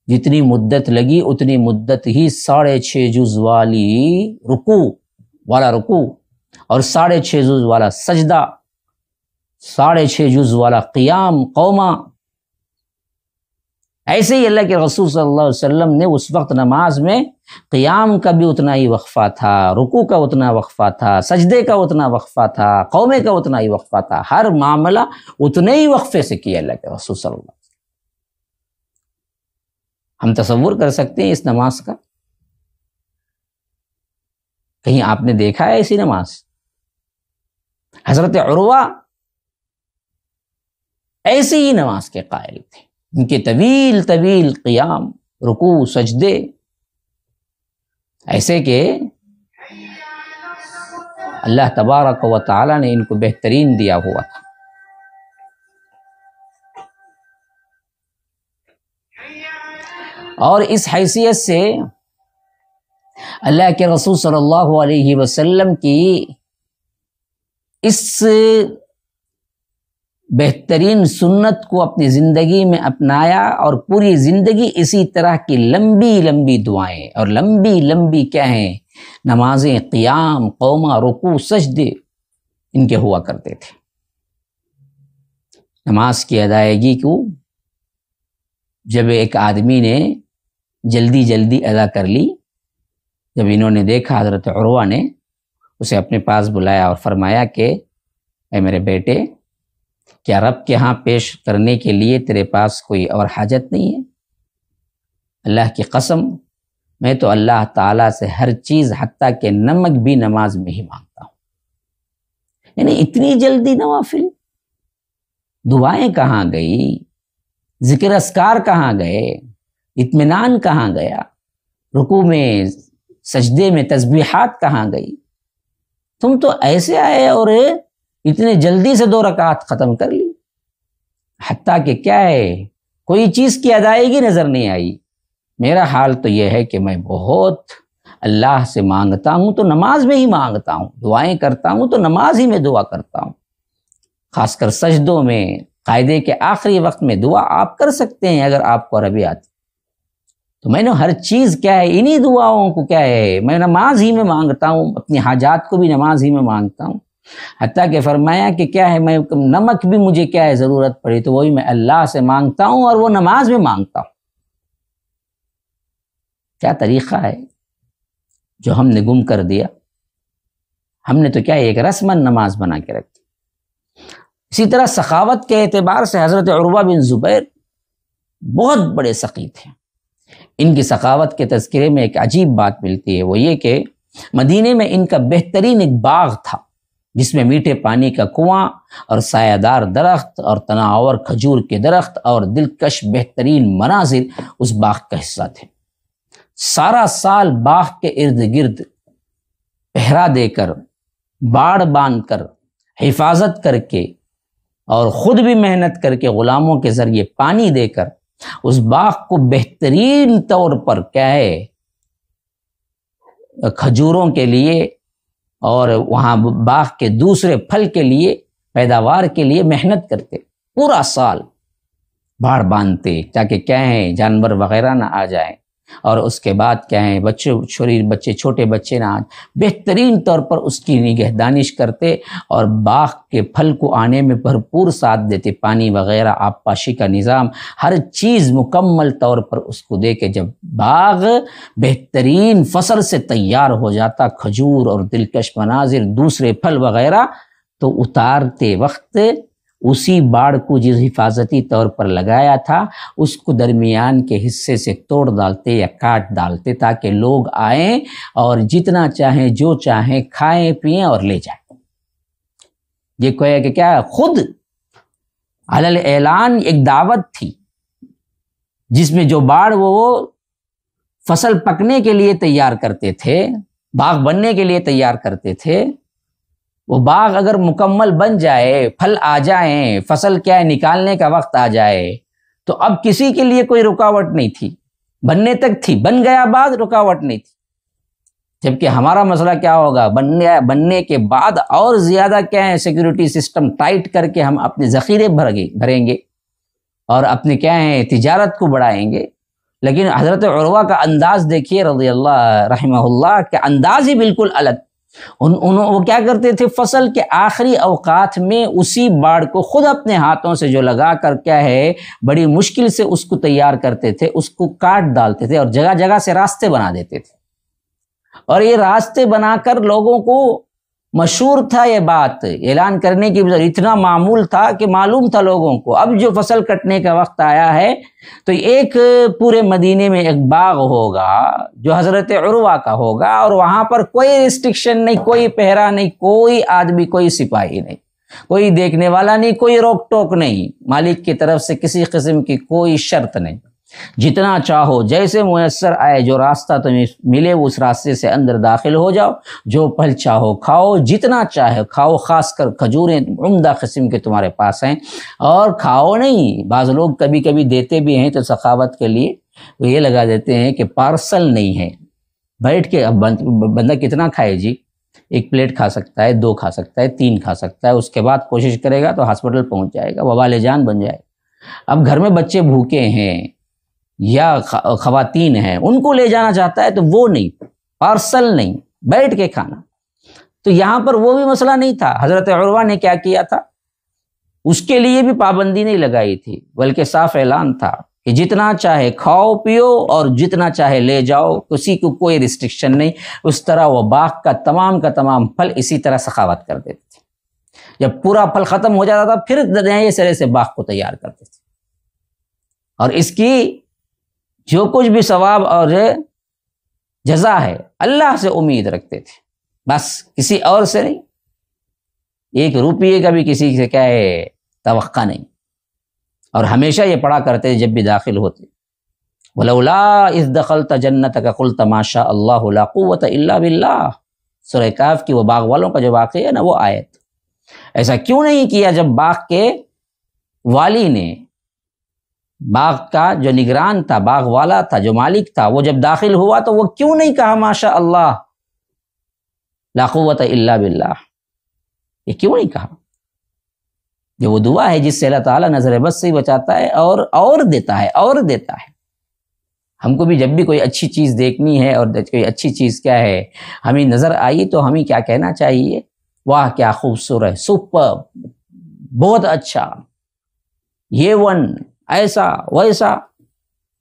جتنی مدت لگی اتنی مدت ہی 6.5 جز والی رکوع اور 6.5 جز والا سجدہ، 6.5 جز والا قیام قوما۔ ایسے ہی اللہ کے رسول صلی اللہ علیہ وسلم نے اس وقت نماز میں قیام کا بھی اتنا ہی وقفہ تھا، رکوع کا اتنا وقفہ تھا، سجدے کا اتنا وقفہ تھا، قومے کا اتنا ہی وقفہ تھا، ہر معاملہ اتنے ہی وقفے سے کیا اللہ کے رسول صلی اللہ علیہ وسلم۔ ہم تصور کر سکتے ہیں اس نماز کا؟ کہیں آپ نے دیکھا ہے ایسی نماز؟ حضرت عروہ ایسی ہی نماز کے قائل تھے، ان کے طویل قیام، رکوع، سجدے، ایسے کہ اللہ تبارک و تعالی نے ان کو بہترین دیا ہوا تھا۔ اور اس حیثیت سے اللہ کے رسول صلی اللہ علیہ وسلم کی اس بہترین سنت کو اپنی زندگی میں اپنایا، اور پوری زندگی اسی طرح کی لمبی دعائیں اور لمبی کیا ہیں نمازیں، قیام، قومہ، رکوع، سجدے ان کے ہوا کرتے تھے۔ نماز کی ادائیگی کو جب ایک آدمی نے جلدی ادا کر لی، جب انہوں نے دیکھا، حضرت عروہ نے اسے اپنے پاس بلایا اور فرمایا کہ اے میرے بیٹے، کیا رب کے ہاں پیش کرنے کے لیے تیرے پاس کوئی اور حاجت نہیں ہے؟ اللہ کی قسم، میں تو اللہ تعالیٰ سے ہر چیز حتیٰ کہ نمک بھی نماز میں ہی مانگتا ہوں۔ یعنی اتنی جلدی نوافل، دعائیں کہاں گئی؟ ذکر اذکار کہاں گئے؟ اطمینان کہاں گیا؟ رکوع میں، سجدے میں تسبیحات کہاں گئی؟ تم تو ایسے آئے اور اتنے جلدی سے 2 رکعت ختم کر لی، حتیٰ کہ کیا ہے کوئی چیز کی ادائیگی نظر نہیں آئی۔ میرا حال تو یہ ہے کہ میں بہت اللہ سے مانگتا ہوں تو نماز میں ہی مانگتا ہوں، دعائیں کرتا ہوں تو نماز ہی میں دعا کرتا ہوں، خاص کر سجدوں میں قاعدے کے آخری وقت میں دعا آپ کر سکتے ہیں اگر آپ کو عربی آتی. تو میں نے ہر چیز کیا ہے انہی دعاؤں کو کیا ہے میں نماز ہی میں مانگتا ہوں، اپنی حاجات کو بھی نماز ہی میں مانگتا ہوں. حتیٰ کہ فرمایا کہ کیا ہے میں نمک بھی مجھے کیا ہے ضرورت پڑی تو وہی میں اللہ سے مانگتا ہوں اور وہ نماز میں مانگتا ہوں. کیا طریقہ ہے جو ہم نے گم کر دیا. ہم نے تو کیا ایک رسمن نماز بنا کے رکھی. اسی طرح سخاوت کے اعتبار سے حضرت عروہ بن زبیر بہت بڑے سخی تھے. ان کی سخاوت کے تذکرے میں ایک عجیب بات ملتی ہے، وہ یہ کہ مدینے میں ان کا بہترین ایک باغ تھا جس میں میٹھے پانی کا کنواں اور سایہ دار درخت اور تناور کھجور کے درخت اور دلکش بہترین مناظر اس باغ کا حصہ تھے. سارا سال باغ کے ارد گرد پہرا دے کر، باڑ باندھ کر، حفاظت کر کے اور خود بھی محنت کر کے غلاموں کے ذریعے پانی دے کر اس باغ کو بہترین طور پر کیا ہے کھجوروں کے لیے اور وہاں باغ کے دوسرے پھل کے لیے پیداوار کے لیے محنت کرتے. پورا سال باڑ باندھتے تاکہ کیا ہے جانور وغیرہ نہ آ جائیں، اور اس کے بعد کیا ہے بچے چھوٹے بچے نہ آج بہترین طور پر اس کی نگہدانش کرتے اور باغ کے پھل کو آنے میں بھرپور ساتھ دیتے. پانی وغیرہ آب پاشی کا نظام ہر چیز مکمل طور پر اس کو دے کے جب باغ بہترین فصل سے تیار ہو جاتا، کھجور اور دلکش مناظر دوسرے پھل وغیرہ، تو اتارتے وقت اسی باڑ کو جس حفاظتی طور پر لگایا تھا اس کو درمیان کے حصے سے توڑ ڈالتے یا کاٹ ڈالتے تاکہ لوگ آئیں اور جتنا چاہیں جو چاہیں کھائیں پئیں اور لے جائیں. یہ کوئی کہ کیا خود علل اعلان ایک دعوت تھی جس میں جو باڑ وہ فصل پکنے کے لیے تیار کرتے تھے، باغ بننے کے لیے تیار کرتے تھے، وہ باغ اگر مکمل بن جائے، پھل آ جائیں، فصل کیا ہے نکالنے کا وقت آ جائے تو اب کسی کے لیے کوئی رکاوٹ نہیں تھی. بننے تک تھی، بن گیا بعد رکاوٹ نہیں تھی. جبکہ ہمارا مسئلہ کیا ہوگا، بننے کے بعد اور زیادہ کیا ہے سیکیورٹی سسٹم ٹائٹ کر کے ہم اپنے ذخیرے بھریں گے اور اپنے کیا ہے تجارت کو بڑھائیں گے. لیکن حضرت عروہ کا انداز دیکھیے رضی اللہ رحمہ اللہ کا انداز ہی بالکل الگ. وہ کیا کرتے تھے، فصل کے آخری اوقات میں اسی باڑ کو خود اپنے ہاتھوں سے جو لگا کر کیا ہے بڑی مشکل سے اس کو تیار کرتے تھے، اس کو کاٹ ڈالتے تھے اور جگہ جگہ سے راستے بنا دیتے تھے. اور یہ راستے بنا کر لوگوں کو مشہور تھا، یہ بات اعلان کرنے کی اتنا معمول تھا کہ معلوم تھا لوگوں کو اب جو فصل کٹنے کا وقت آیا ہے تو ایک پورے مدینے میں ایک باغ ہوگا جو حضرت عروہ کا ہوگا اور وہاں پر کوئی ریسٹرکشن نہیں، کوئی پہرا نہیں، کوئی آدمی، کوئی سپاہی نہیں، کوئی دیکھنے والا نہیں، کوئی روک ٹوک نہیں، مالک کی طرف سے کسی قسم کی کوئی شرط نہیں. جتنا چاہو جیسے میسر آئے جو راستہ تمہیں ملے اس راستے سے اندر داخل ہو جاؤ، جو پھل چاہو کھاؤ، جتنا چاہے کھاؤ، خاص کر کھجوریں عمدہ قسم کے تمہارے پاس ہیں. اور کھاؤ نہیں، بعض لوگ کبھی کبھی دیتے بھی ہیں تو سخاوت کے لیے وہ یہ لگا دیتے ہیں کہ پارسل نہیں ہے. بیٹھ کے اب بندہ کتنا کھائے جی، ایک پلیٹ کھا سکتا ہے، 2 کھا سکتا ہے، 3 کھا سکتا ہے، اس کے بعد کوشش کرے گا تو ہاسپٹل پہنچ جائے گا، وبال جان بن جائے گا. اب گھر میں بچے بھوکے ہیں یا خواتین ہیں ان کو لے جانا چاہتا ہے تو وہ نہیں، پارسل نہیں، بیٹھ کے کھانا. تو یہاں پر وہ بھی مسئلہ نہیں تھا. حضرت عروہ نے کیا کیا تھا، اس کے لیے بھی پابندی نہیں لگائی تھی بلکہ صاف اعلان تھا کہ جتنا چاہے کھاؤ پیو اور جتنا چاہے لے جاؤ، کسی کو کوئی ریسٹرکشن نہیں. اس طرح وہ باغ کا تمام پھل اسی طرح سخاوت کر دیتے تھے. جب پورا پھل ختم ہو جاتا تھا پھر نئے سرے سے باغ کو تیار کرتے تھے اور اس کی جو کچھ بھی ثواب اور جزا ہے اللہ سے امید رکھتے تھے، بس کسی اور سے نہیں. 1 روپیے کا بھی کسی سے کیا ہے توقع نہیں. اور ہمیشہ یہ پڑھا کرتے جب بھی داخل ہوتے، وَلَوْلَا إِذْ دَخَلْتَ جَنَّتَكَ قُلْتَ مَا شَاءَ اللَّهُ لَا قُوَّةَ إِلَّا بِاللَّهِ. سورہ کہف کی وہ باغ والوں کا جو واقعہ ہے نا، وہ آیت. ایسا کیوں نہیں کیا جب باغ کے والی نے، باغ کا جو نگران تھا، باغ والا تھا، جو مالک تھا، وہ جب داخل ہوا تو وہ کیوں نہیں کہا ماشاء اللہ لا قوت الا باللہ؟ یہ کیوں نہیں کہا؟ جو وہ دعا ہے جس سے اللہ تعالیٰ نظر بد سے بچاتا ہے اور دیتا ہے اور دیتا ہے. ہم کو بھی جب بھی کوئی اچھی چیز دیکھنی ہے اور کوئی اچھی چیز کیا ہے ہمیں نظر آئی تو ہمیں کیا کہنا چاہیے؟ واہ کیا خوبصورت، سپر، بہت اچھا، یہ ون، ایسا ویسا.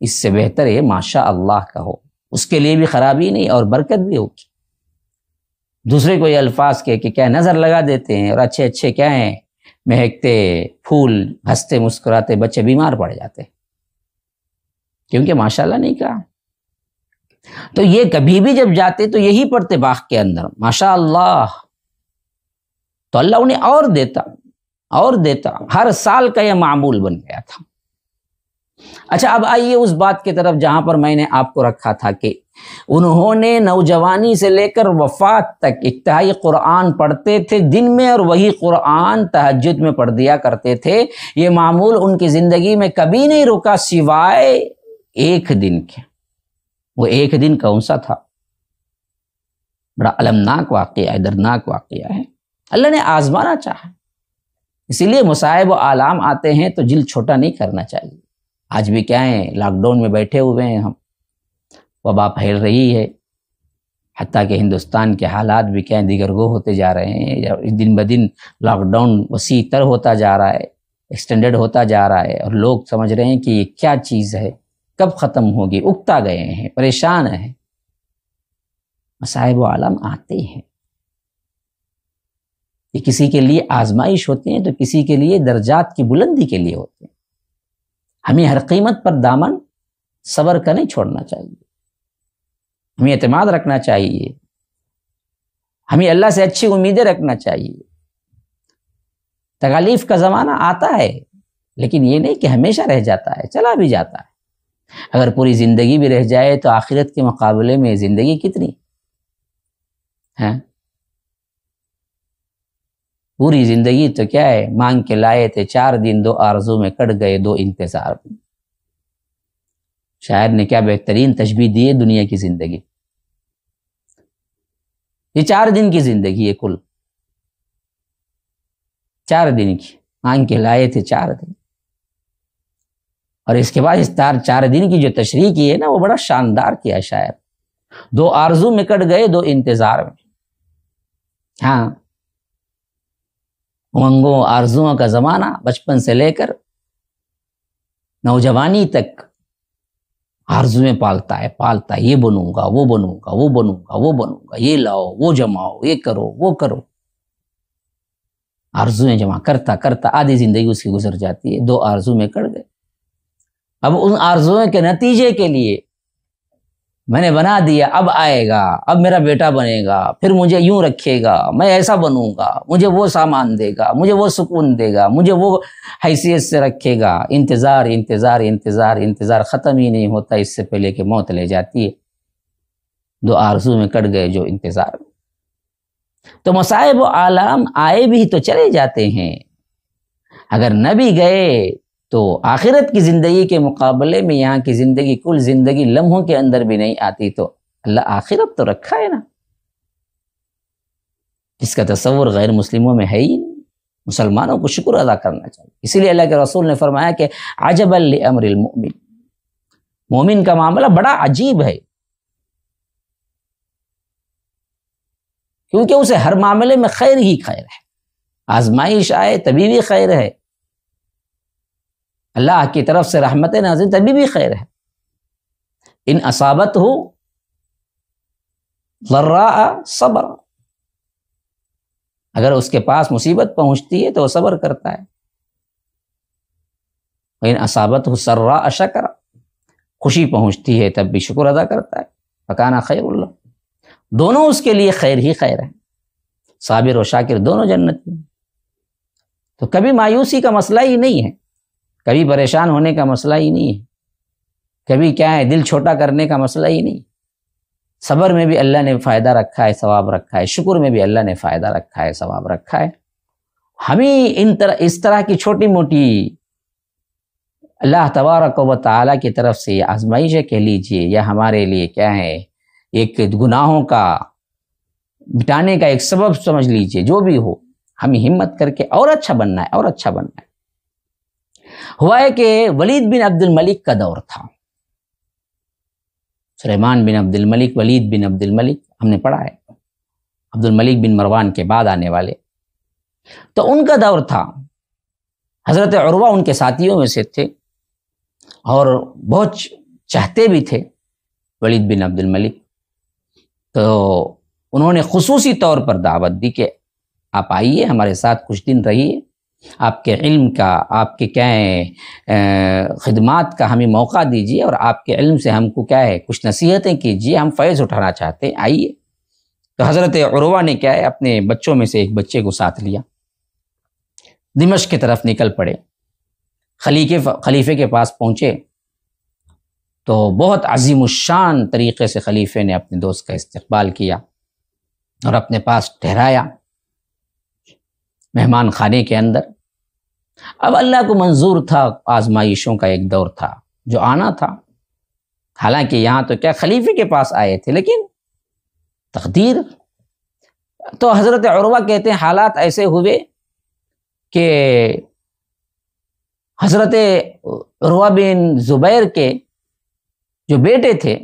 اس سے بہتر ہے ماشاء اللہ کہو، اس کے لیے بھی خرابی نہیں اور برکت بھی ہوگی. دوسرے کوئی الفاظ کے کہ کیا نظر لگا دیتے ہیں اور اچھے اچھے کیا ہیں مہکتے پھول، ہنستے مسکراتے بچے بیمار پڑ جاتے کیونکہ ماشاءاللہ نہیں کہا. تو یہ کبھی بھی جب جاتے تو یہی پڑھتے باغ کے اندر ماشاءاللہ، تو اللہ انہیں اور دیتا. ہر سال کا یہ معمول بن گیا تھا. اچھا اب آئیے اس بات کی طرف جہاں پر میں نے آپ کو رکھا تھا کہ انہوں نے نوجوانی سے لے کر وفات تک انتہائی قرآن پڑھتے تھے دن میں، اور وہی قرآن تہجد میں پڑھ دیا کرتے تھے. یہ معمول ان کی زندگی میں کبھی نہیں رکا سوائے ایک دن کے. وہ ایک دن کون سا تھا؟ بڑا المناک واقعہ ہے، دردناک واقعہ ہے. اللہ نے آزمانا چاہا، اسی لیے مصائب و آلام آتے ہیں تو دل چھوٹا نہیں کرنا چاہیے. آج بھی کیا ہے لاک ڈاؤن میں بیٹھے ہوئے ہیں ہم، وبا پھیل رہی ہے، حتیٰ کہ ہندوستان کے حالات بھی کیا دیگر گو ہوتے جا رہے ہیں. دن بدن لاک ڈاؤن وسیع تر ہوتا جا رہا ہے، ایکسٹینڈڈ ہوتا جا رہا ہے، اور لوگ سمجھ رہے ہیں کہ یہ کیا چیز ہے، کب ختم ہوگی، اکتا گئے ہیں، پریشان ہیں. مصائب و آلام آتے ہیں، یہ کسی کے لیے آزمائش ہوتے ہیں تو کسی کے لیے درجات کی بلندی کے لیے ہوتے ہیں. ہمیں ہر قیمت پر دامن صبر کا نہیں چھوڑنا چاہیے، ہمیں اعتماد رکھنا چاہیے، ہمیں اللہ سے اچھی امیدیں رکھنا چاہیے. تکالیف کا زمانہ آتا ہے لیکن یہ نہیں کہ ہمیشہ رہ جاتا ہے، چلا بھی جاتا ہے. اگر پوری زندگی بھی رہ جائے تو آخرت کے مقابلے میں زندگی کتنی ہے؟ پوری زندگی تو کیا ہے مانگ کے لائے تھے 4 دن 2 آرزو میں کٹ گئے 2 انتظار میں. شاعر نے کیا بہترین تشبیہ دی ہے دنیا کی زندگی. یہ 4 دن کی زندگی ہے، کل 4 دن کی مانگ کے لائے تھے 4 دن. اور اس کے بعد اس 4 دن کی جو تشریح کی ہے نا وہ بڑا شاندار کیا شاعر. 2 آرزو میں کٹ گئے 2 انتظار میں. ہاں، امنگوں آرزوؤں کا زمانہ بچپن سے لے کر نوجوانی تک آرزویں پالتا ہے، یہ بنوں گا، وہ بنوں گا، وہ بنوں گا، وہ بنوں گا، یہ لاؤ، وہ جماؤ، یہ کرو، وہ کرو. آرزویں جمع کرتا کرتا آدھی زندگی اس کی گزر جاتی ہے. 2 آرزو میں کٹ گئے. اب ان آرزوؤں کے نتیجے کے لیے میں نے بنا دیا اب آئے گا، اب میرا بیٹا بنے گا، پھر مجھے یوں رکھے گا، میں ایسا بنوں گا، مجھے وہ سامان دے گا، مجھے وہ سکون دے گا، مجھے وہ حیثیت سے رکھے گا. انتظار انتظار انتظار انتظار ختم ہی نہیں ہوتا اس سے پہلے کہ موت لے جاتی ہے. 2 آرزو میں کٹ گئے جو انتظار میں. تو مصائب و آلام آئے بھی تو چلے جاتے ہیں، اگر نہ بھی گئے تو آخرت کی زندگی کے مقابلے میں یہاں کی زندگی کل زندگی لمحوں کے اندر بھی نہیں آتی. تو اللہ آخرت تو رکھا ہے نا، اس کا تصور غیر مسلموں میں ہے ہی نہیں. مسلمانوں کو شکر ادا کرنا چاہیے. اسی لیے اللہ کے رسول نے فرمایا کہ عجبا لامر المؤمن، مومن کا معاملہ بڑا عجیب ہے، کیونکہ اسے ہر معاملے میں خیر ہی خیر ہے. آزمائش آئے تبھی بھی خیر ہے، اللہ کی طرف سے رحمت نازل تبھی بھی خیر ہے. ان اصابت ہو ضراء صبر، اگر اس کے پاس مصیبت پہنچتی ہے تو وہ صبر کرتا ہے. ان اصابت ہو سراء شکر، خوشی پہنچتی ہے تب بھی شکر ادا کرتا ہے. فکان خیر اللہ، دونوں اس کے لیے خیر ہی خیر ہے. صابر و شاکر دونوں جنت میں. تو کبھی مایوسی کا مسئلہ ہی نہیں ہے، کبھی پریشان ہونے کا مسئلہ ہی نہیں ہے، کبھی کیا ہے دل چھوٹا کرنے کا مسئلہ ہی نہیں. صبر میں بھی اللہ نے فائدہ رکھا ہے، ثواب رکھا ہے. شکر میں بھی اللہ نے فائدہ رکھا ہے، ثواب رکھا ہے. ہمیں اس طرح کی چھوٹی موٹی اللہ تبارک و تعالیٰ کی طرف سے آزمائشیں کہہ لیجئے یا ہمارے لیے کیا ہے ایک گناہوں کا مٹانے کا ایک سبب سمجھ لیجئے، جو بھی ہو، ہمیں ہمت کر کے اور اچھا بننا ہے، اور اچھا بننا ہے۔ ہوا ہے کہ ولید بن عبد الملک کا دور تھا، سلیمان بن عبد الملک، ولید بن عبد الملک ہم نے پڑھا ہے، عبد الملک بن مروان کے بعد آنے والے، تو ان کا دور تھا۔ حضرت عروہ ان کے ساتھیوں میں سے تھے اور بہت چاہتے بھی تھے ولید بن عبد الملک، تو انہوں نے خصوصی طور پر دعوت دی کہ آپ آئیے ہمارے ساتھ کچھ دن رہیے، آپ کے علم کا، آپ کے کیا ہے خدمات کا ہمیں موقع دیجیے، اور آپ کے علم سے ہم کو کیا ہے کچھ نصیحتیں کیجیے، ہم فیض اٹھانا چاہتے ہیں، آئیے۔ تو حضرت عروہ نے کیا ہے اپنے بچوں میں سے ایک بچے کو ساتھ لیا، دمشق کی طرف نکل پڑے، خلیفے کے پاس پہنچے تو بہت عظیم الشان طریقے سے خلیفے نے اپنے دوست کا استقبال کیا اور اپنے پاس ٹھہرایا مہمان خانے کے اندر۔ اب اللہ کو منظور تھا، آزمائشوں کا ایک دور تھا جو آنا تھا، حالانکہ یہاں تو کیا خلیفے کے پاس آئے تھے، لیکن تقدیر۔ تو حضرت عروہ کہتے ہیں حالات ایسے ہوئے کہ حضرت عروہ بن زبیر کے جو بیٹے تھے،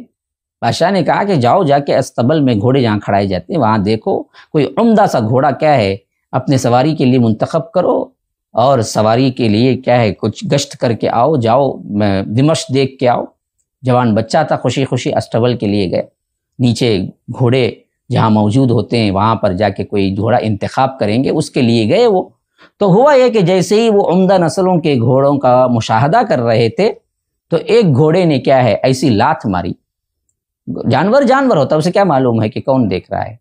بادشاہ نے کہا کہ جاؤ جا کے استبل میں گھوڑے جہاں کھڑائے جاتے ہیں وہاں دیکھو کوئی عمدہ سا گھوڑا کیا ہے اپنے سواری کے لیے منتخب کرو، اور سواری کے لیے کیا ہے کچھ گشت کر کے آؤ، جاؤ دمشق دیکھ کے آؤ۔ جوان بچہ تھا، خوشی خوشی استبل کے لیے گئے، نیچے گھوڑے جہاں موجود ہوتے ہیں وہاں پر جا کے کوئی گھوڑا انتخاب کریں گے، اس کے لیے گئے وہ۔ تو ہوا یہ کہ جیسے ہی وہ عمدہ نسلوں کے گھوڑوں کا مشاہدہ کر رہے تھے تو ایک گھوڑے نے کیا ہے ایسی لات ماری، جانور ہوتا ہے اسے کیا معلوم ہے کہ کون دیکھ رہا ہے،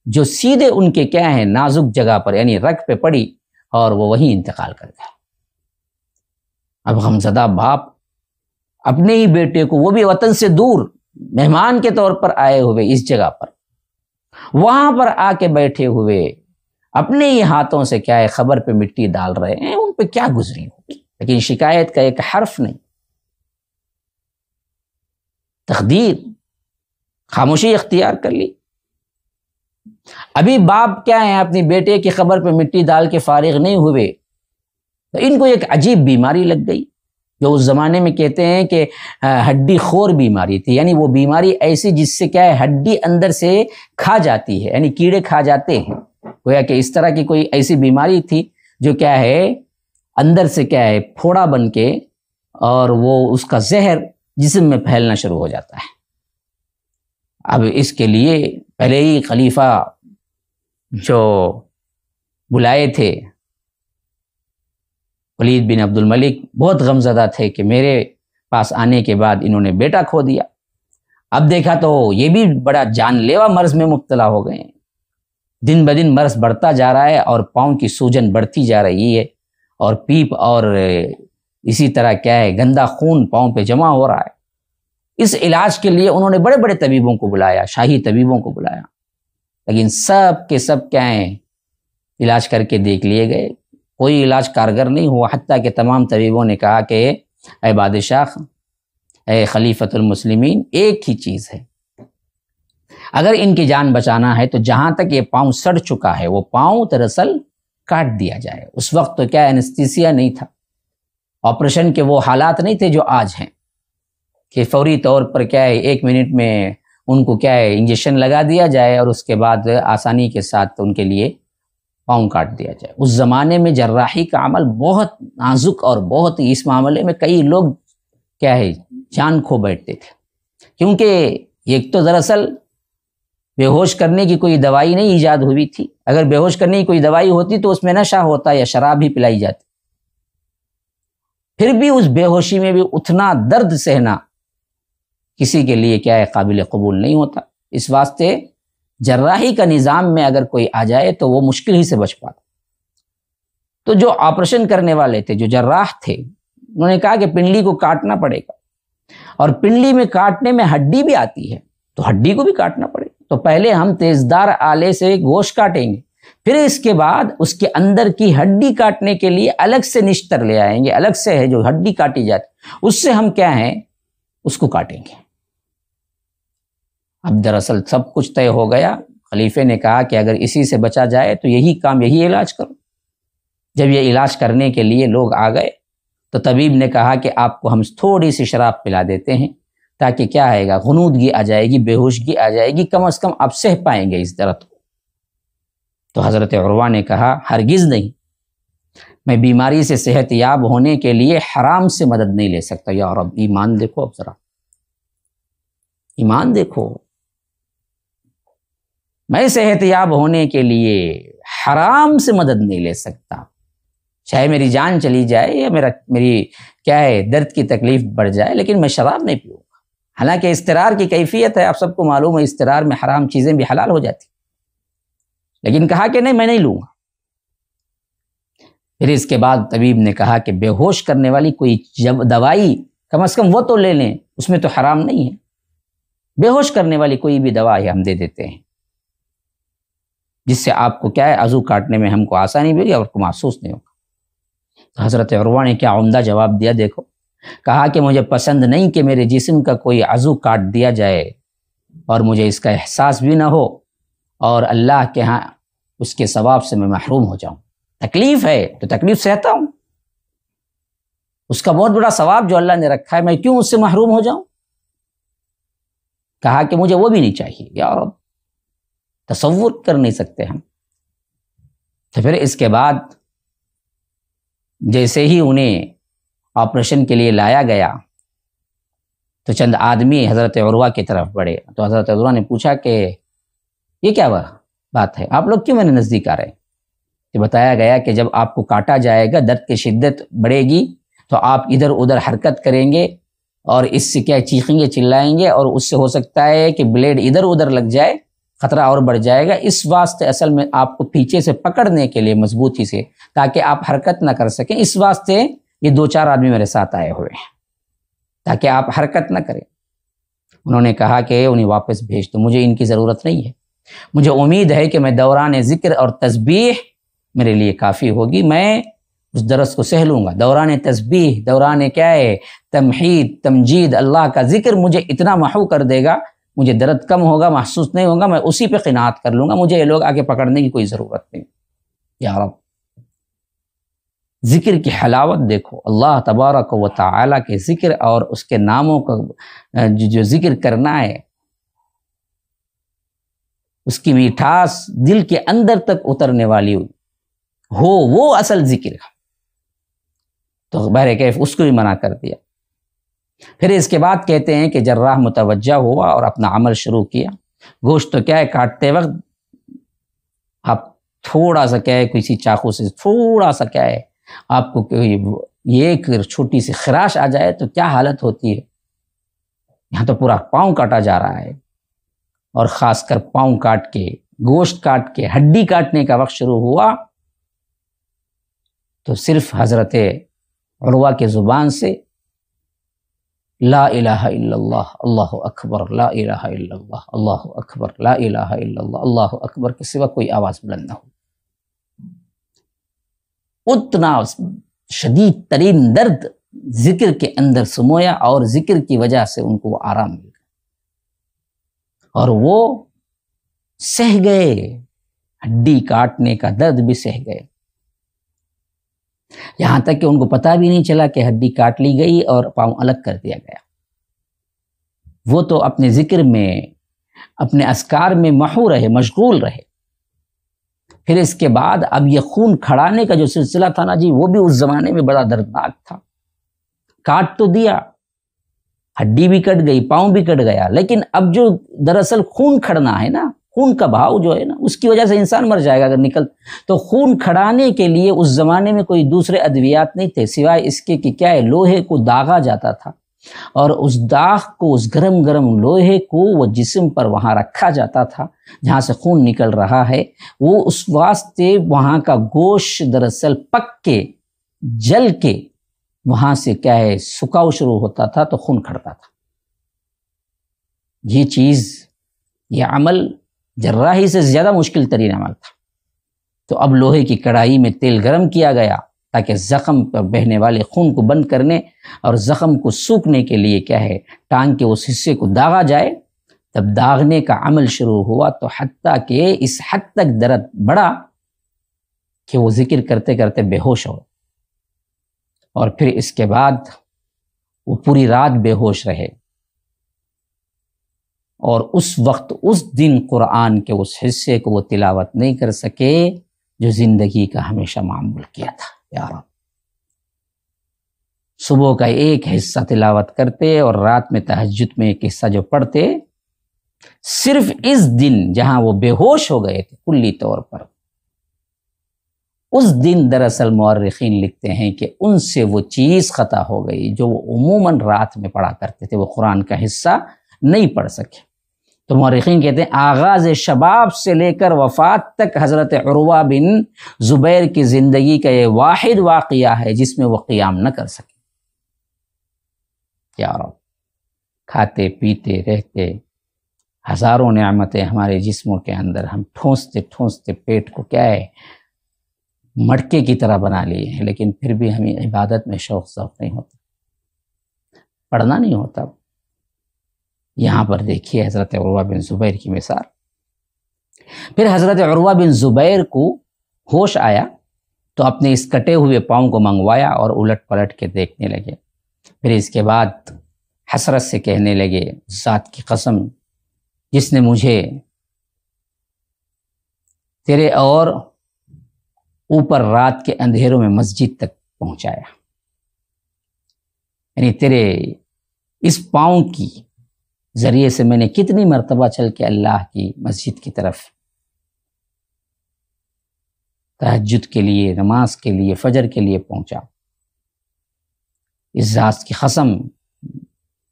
جو سیدھے ان کے کیا ہے نازک جگہ پر یعنی رگ پہ پڑی اور وہ وہیں انتقال کر گیا۔ اب غمزدہ باپ اپنے ہی بیٹے کو، وہ بھی وطن سے دور مہمان کے طور پر آئے ہوئے اس جگہ پر، وہاں پر آ کے بیٹھے ہوئے اپنے ہی ہاتھوں سے کیا ہے خبر پہ مٹی ڈال رہے ہیں، ان پہ کیا گزری ہوگی، لیکن شکایت کا ایک حرف نہیں، تقدیر، خاموشی اختیار کر لی۔ ابھی باپ کیا ہے اپنی بیٹے کی خبر پہ مٹی ڈال کے فارغ نہیں ہوئے تو ان کو ایک عجیب بیماری لگ گئی، جو اس زمانے میں کہتے ہیں کہ ہڈی خور بیماری تھی، یعنی وہ بیماری ایسی جس سے کیا ہے ہڈی اندر سے کھا جاتی ہے، یعنی کیڑے کھا جاتے ہیں، گویا کہ اس طرح کی کوئی ایسی بیماری تھی جو کیا ہے اندر سے کیا ہے پھوڑا بن کے اور وہ اس کا زہر جسم میں پھیلنا شروع ہو جاتا ہے۔ اب اس کے لیے پہلے ہی خلیفہ جو بلائے تھے ولید بن عبد الملک بہت غمزدہ تھے کہ میرے پاس آنے کے بعد انہوں نے بیٹا کھو دیا۔ اب دیکھا تو یہ بھی بڑا جان لیوا مرض میں مبتلا ہو گئے ہیں، دن بدن مرض بڑھتا جا رہا ہے اور پاؤں کی سوجن بڑھتی جا رہی ہے اور پیپ اور اسی طرح کیا ہے گندا خون پاؤں پہ جمع ہو رہا ہے۔ اس علاج کے لیے انہوں نے بڑے بڑے طبیبوں کو بلایا، شاہی طبیبوں کو بلایا، لیکن سب کے سب کیا ہیں علاج کر کے دیکھ لیے گئے، کوئی علاج کارگر نہیں ہوا، حتیٰ کہ تمام طبیبوں نے کہا کہ اے بادشاہ، اے خلیفۃ المسلمین، ایک ہی چیز ہے، اگر ان کی جان بچانا ہے تو جہاں تک یہ پاؤں سڑ چکا ہے وہ پاؤں دراصل کاٹ دیا جائے۔ اس وقت تو کیا اینستھیسیا نہیں تھا، آپریشن کے وہ حالات نہیں تھے جو آج ہیں کہ فوری طور پر کیا ہے 1 منٹ میں ان کو کیا ہے انجیکشن لگا دیا جائے اور اس کے بعد آسانی کے ساتھ ان کے لیے پاؤں کاٹ دیا جائے۔ اس زمانے میں جراحی کا عمل بہت نازک اور بہت اس معاملے میں کئی لوگ کیا ہے جان کھو بیٹھتے تھے، کیونکہ ایک تو دراصل بے ہوش کرنے کی کوئی دوائی نہیں ایجاد ہوئی تھی، اگر بے ہوش کرنے کی کوئی دوائی ہوتی تو اس میں نشہ ہوتا یا شراب ہی پلائی جاتی، پھر بھی اس بے ہوشی میں بھی اتنا درد سہنا کسی کے لیے کیا ہے قابل قبول نہیں ہوتا۔ اس واسطے جراحی کا نظام میں اگر کوئی آ جائے تو وہ مشکل ہی سے بچ پاتا۔ تو جو آپریشن کرنے والے تھے، جو جراح تھے، انہوں نے کہا کہ پنڈلی کو کاٹنا پڑے گا، اور پنڈلی میں کاٹنے میں ہڈی بھی آتی ہے تو ہڈی کو بھی کاٹنا پڑے گا، تو پہلے ہم تیزدار آلے سے گوشت کاٹیں گے، پھر اس کے بعد اس کے اندر کی ہڈی کاٹنے کے لیے الگ سے نشتر لے آئیں گے، الگ سے ہے جو ہڈی کاٹی جاتی، اس سے ہم کیا ہیں اس کو کاٹیں گے۔ اب دراصل سب کچھ طے ہو گیا، خلیفے نے کہا کہ اگر اسی سے بچا جائے تو یہی کام، یہی علاج کرو۔ جب یہ علاج کرنے کے لیے لوگ آ گئے تو طبیب نے کہا کہ آپ کو ہم تھوڑی سی شراب پلا دیتے ہیں تاکہ کیا آئے گا، غنودگی آ جائے گی، بے ہوشگی آ جائے گی، کم از کم آپ سہ پائیں گے اس درد کو۔ تو حضرت عروہ نے کہا ہرگز نہیں، میں بیماری سے صحت یاب ہونے کے لیے حرام سے مدد نہیں لے سکتا۔ یا رب، ایمان دیکھو، اب ذرا ایمان دیکھو، میں صحت یاب ہونے کے لیے حرام سے مدد نہیں لے سکتا، چاہے میری جان چلی جائے یا میری کیا ہے درد کی تکلیف بڑھ جائے، لیکن میں شراب نہیں پیوں گا۔ حالانکہ استرار کی کیفیت ہے، آپ سب کو معلوم ہے، استرار میں حرام چیزیں بھی حلال ہو جاتی، لیکن کہا کہ نہیں، میں نہیں لوں گا۔ پھر اس کے بعد طبیب نے کہا کہ بے ہوش کرنے والی کوئی دوائی کم از کم وہ تو لے لیں، اس میں تو حرام نہیں ہے، بے ہوش کرنے والی کوئی بھی دوائی ہم دے دیتے ہیں جس سے آپ کو کیا ہے عضو کاٹنے میں ہم کو آسانی بھی ہوگی اور کو محسوس نہیں ہوگا۔ حضرت عروہ نے کیا عمدہ جواب دیا دیکھو، کہا کہ مجھے پسند نہیں کہ میرے جسم کا کوئی عضو کاٹ دیا جائے اور مجھے اس کا احساس بھی نہ ہو اور اللہ کے ہاں اس کے ثواب سے میں محروم ہو جاؤں۔ تکلیف ہے تو تکلیف سہتا ہوں، اس کا بہت بڑا ثواب جو اللہ نے رکھا ہے، میں کیوں اس سے محروم ہو جاؤں؟ کہا کہ مجھے وہ بھی نہیں چاہیے۔ یا رب، تصور کر نہیں سکتے ہم۔ تو پھر اس کے بعد جیسے ہی انہیں آپریشن کے لیے لایا گیا تو چند آدمی حضرت عروہ کی طرف بڑھے، تو حضرت عروہ نے پوچھا کہ یہ کیا بات ہے، آپ لوگ کیوں میرے نزدیک آ رہے ہیں؟ کہ بتایا گیا کہ جب آپ کو کاٹا جائے گا، درد کی شدت بڑھے گی تو آپ ادھر ادھر حرکت کریں گے اور اس سے کیا چیخیں گے، چلائیں گے، اور اس سے ہو سکتا ہے کہ بلیڈ ادھر ادھر لگ جائے، خطرہ اور بڑھ جائے گا۔ اس واسطے اصل میں آپ کو پیچھے سے پکڑنے کے لیے مضبوطی سے، تاکہ آپ حرکت نہ کر سکیں، اس واسطے یہ 2-4 آدمی میرے ساتھ آئے ہوئے ہیں تاکہ آپ حرکت نہ کریں۔ انہوں نے کہا کہ انہیں واپس بھیج دو، مجھے ان کی ضرورت نہیں ہے، مجھے امید ہے کہ میں دوران ذکر اور تسبیح میرے لیے کافی ہوگی، میں اس درس کو سہ لوں گا۔ دوران تسبیح، دوران کیا ہے تمحید، تمجید، اللہ کا ذکر مجھے اتنا محو کر دے گا، مجھے درد کم ہوگا، محسوس نہیں ہوگا، میں اسی پہ قناعت کر لوں گا، مجھے یہ لوگ آگے پکڑنے کی کوئی ضرورت نہیں۔ یا رب، ذکر کی حلاوت دیکھو، اللہ تبارک و تعالی کے ذکر اور اس کے ناموں کا جو ذکر کرنا ہے، اس کی میٹھاس دل کے اندر تک اترنے والی ہو، وہ اصل ذکر ہے۔ تو بہرکیف اس کو بھی منع کر دیا۔ پھر اس کے بعد کہتے ہیں کہ جراح متوجہ ہوا اور اپنا عمل شروع کیا۔ گوشت تو کیا ہے، کاٹتے وقت آپ تھوڑا سا کیا ہے کسی چاقو سے تھوڑا سا کیا ہے آپ کو یہ ایک چھوٹی سی خراش آ جائے تو کیا حالت ہوتی ہے۔ یہاں تو پورا پاؤں کاٹا جا رہا ہے، اور خاص کر پاؤں کاٹ کے، گوشت کاٹ کے، ہڈی کاٹنے کا وقت شروع ہوا تو صرف حضرت عروہ کے زبان سے لا الہ الا اللہ، اللہ اکبر، لا الہ الا اللہ، اللہ اکبر، لا الہ الا اللہ، اللہ اکبر کے سوا کوئی آواز بلند نہ ہو۔ اتنا شدید ترین درد ذکر کے اندر سمویا، اور ذکر کی وجہ سے ان کو وہ آرام مل گیا اور وہ سہ گئے، ہڈی کاٹنے کا درد بھی سہ گئے، یہاں تک کہ ان کو پتہ بھی نہیں چلا کہ ہڈی کاٹ لی گئی اور پاؤں الگ کر دیا گیا۔ وہ تو اپنے ذکر میں، اپنے اذکار میں محو رہے، مشغول رہے۔ پھر اس کے بعد اب یہ خون کھڑانے کا جو سلسلہ تھا نا جی، وہ بھی اس زمانے میں بڑا دردناک تھا۔ کاٹ تو دیا، ہڈی بھی کٹ گئی، پاؤں بھی کٹ گیا، لیکن اب جو دراصل خون کھڑنا ہے نا، خون کا بہاؤ جو ہے نا، اس کی وجہ سے انسان مر جائے گا اگر نکل۔ تو خون کھڑانے کے لیے اس زمانے میں کوئی دوسرے ادویات نہیں تھے سوائے اس کے کہ کیا ہے، لوہے کو داغا جاتا تھا، اور اس داغ کو، اس گرم گرم لوہے کو وہ جسم پر وہاں رکھا جاتا تھا جہاں سے خون نکل رہا ہے۔ وہ اس واسطے وہاں کا گوشت دراصل پک کے، جل کے، وہاں سے کیا ہے سکاؤ شروع ہوتا تھا تو خون کھڑتا تھا۔ یہ چیز، یہ عمل جراحی سے زیادہ مشکل ترین عمل تھا۔ تو اب لوہے کی کڑاہی میں تیل گرم کیا گیا تاکہ زخم پر بہنے والے خون کو بند کرنے اور زخم کو سوکھنے کے لیے کیا ہے ٹانگ کے اس حصے کو داغا جائے۔ تب داغنے کا عمل شروع ہوا تو حتیٰ کہ اس حد تک درد بڑھا کہ وہ ذکر کرتے کرتے بے ہوش ہو، اور پھر اس کے بعد وہ پوری رات بے ہوش رہے، اور اس وقت اس دن قرآن کے اس حصے کو وہ تلاوت نہیں کر سکے جو زندگی کا ہمیشہ معمول کیا تھا۔ یا رب، صبح کا ایک حصہ تلاوت کرتے اور رات میں تہجد میں ایک حصہ جو پڑھتے، صرف اس دن جہاں وہ بے ہوش ہو گئے تھے کلی طور پر، اس دن دراصل مورخین لکھتے ہیں کہ ان سے وہ چیز خطا ہو گئی جو وہ عموماً رات میں پڑھا کرتے تھے، وہ قرآن کا حصہ نہیں پڑھ سکے۔ تو مورخین کہتے ہیں آغاز شباب سے لے کر وفات تک حضرت عروہ بن زبیر کی زندگی کا یہ واحد واقعہ ہے جس میں وہ قیام نہ کر سکے۔ یا رب، کھاتے پیتے رہتے، ہزاروں نعمتیں ہمارے جسموں کے اندر، ہم ٹھونستے ٹھونستے پیٹ کو کیا ہے مٹکے کی طرح بنا لیے ہیں، لیکن پھر بھی ہمیں عبادت میں شوق ذوق نہیں ہوتا، پڑھنا نہیں ہوتا۔ یہاں پر دیکھیے حضرت عروہ بن زبیر کی مثال۔ پھر حضرت عروہ بن زبیر کو ہوش آیا تو اپنے اس کٹے ہوئے پاؤں کو منگوایا اور الٹ پلٹ کے دیکھنے لگے۔ پھر اس کے بعد حسرت سے کہنے لگے، ذات کی قسم جس نے مجھے تیرے اور اوپر رات کے اندھیروں میں مسجد تک پہنچایا، یعنی تیرے اس پاؤں کی ذریعے سے میں نے کتنی مرتبہ چل کے اللہ کی مسجد کی طرف تہجد کے لیے، نماز کے لیے، فجر کے لیے پہنچا۔ اس ذات کی قسم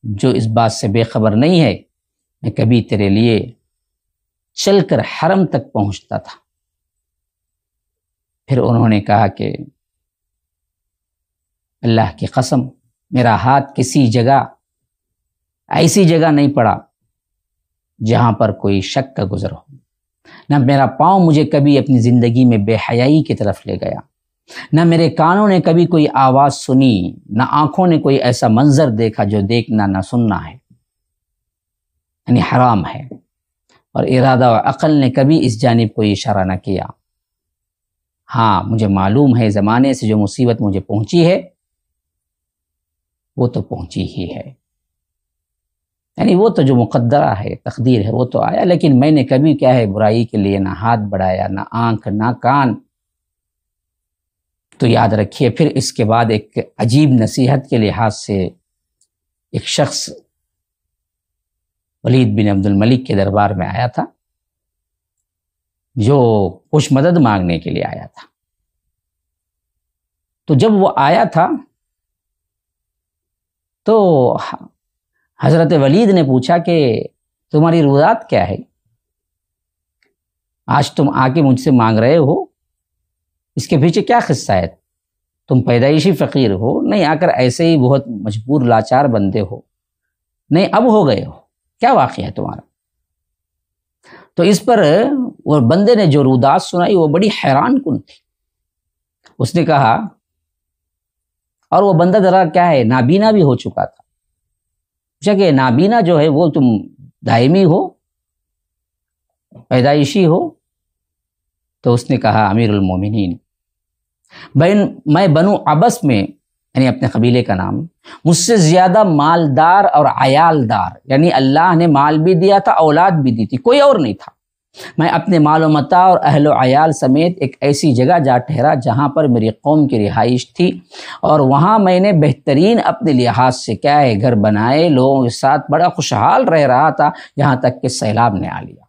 جو اس بات سے بے خبر نہیں ہے، میں کبھی تیرے لیے چل کر حرم تک پہنچتا تھا۔ پھر انہوں نے کہا کہ اللہ کی قسم میرا ہاتھ کسی جگہ ایسی جگہ نہیں پڑا جہاں پر کوئی شک کا گزر ہو، نہ میرا پاؤں مجھے کبھی اپنی زندگی میں بے حیائی کی طرف لے گیا، نہ میرے کانوں نے کبھی کوئی آواز سنی، نہ آنکھوں نے کوئی ایسا منظر دیکھا جو دیکھنا نہ سننا ہے، یعنی حرام ہے، اور ارادہ و عقل نے کبھی اس جانب کوئی اشارہ نہ کیا۔ ہاں مجھے معلوم ہے زمانے سے جو مصیبت مجھے پہنچی ہے وہ تو پہنچی ہی ہے، یعنی وہ تو جو مقدرہ ہے، تقدیر ہے، وہ تو آیا، لیکن میں نے کبھی کیا ہے برائی کے لیے نہ ہاتھ بڑھایا، نہ آنکھ، نہ کان۔ تو یاد رکھیے پھر اس کے بعد ایک عجیب نصیحت کے لحاظ سے ایک شخص ولید بن عبد الملک کے دربار میں آیا تھا جو کچھ مدد مانگنے کے لیے آیا تھا۔ تو جب وہ آیا تھا تو حضرت ولید نے پوچھا کہ تمہاری روزات کیا ہے؟ آج تم آ کے مجھ سے مانگ رہے ہو، اس کے پیچھے کیا قصہ ہے؟ تم پیدائشی فقیر ہو؟ نہیں، آ کر ایسے ہی بہت مجبور لاچار بندے ہو؟ نہیں، اب ہو گئے ہو؟ کیا واقعہ ہے تمہارا؟ تو اس پر وہ بندے نے جو رودات سنائی وہ بڑی حیران کن تھی۔ اس نے کہا، اور وہ بندہ ذرا کیا ہے نابینا بھی ہو چکا تھا، پوچھا کہ نابینا جو ہے وہ تم دائمی ہو، پیدائشی ہو؟ تو اس نے کہا، امیر المومنین میں بنو عبس میں، یعنی اپنے قبیلے کا نام، مجھ سے زیادہ مالدار اور عیالدار، یعنی اللہ نے مال بھی دیا تھا، اولاد بھی دی تھی، کوئی اور نہیں تھا۔ میں اپنے مال و متاع اور اہل و عیال سمیت ایک ایسی جگہ جا ٹھہرا جہاں پر میری قوم کی رہائش تھی، اور وہاں میں نے بہترین اپنے لحاظ سے کیا ہے گھر بنائے، لوگوں کے ساتھ بڑا خوشحال رہ رہا تھا، یہاں تک کہ سیلاب نے آ لیا۔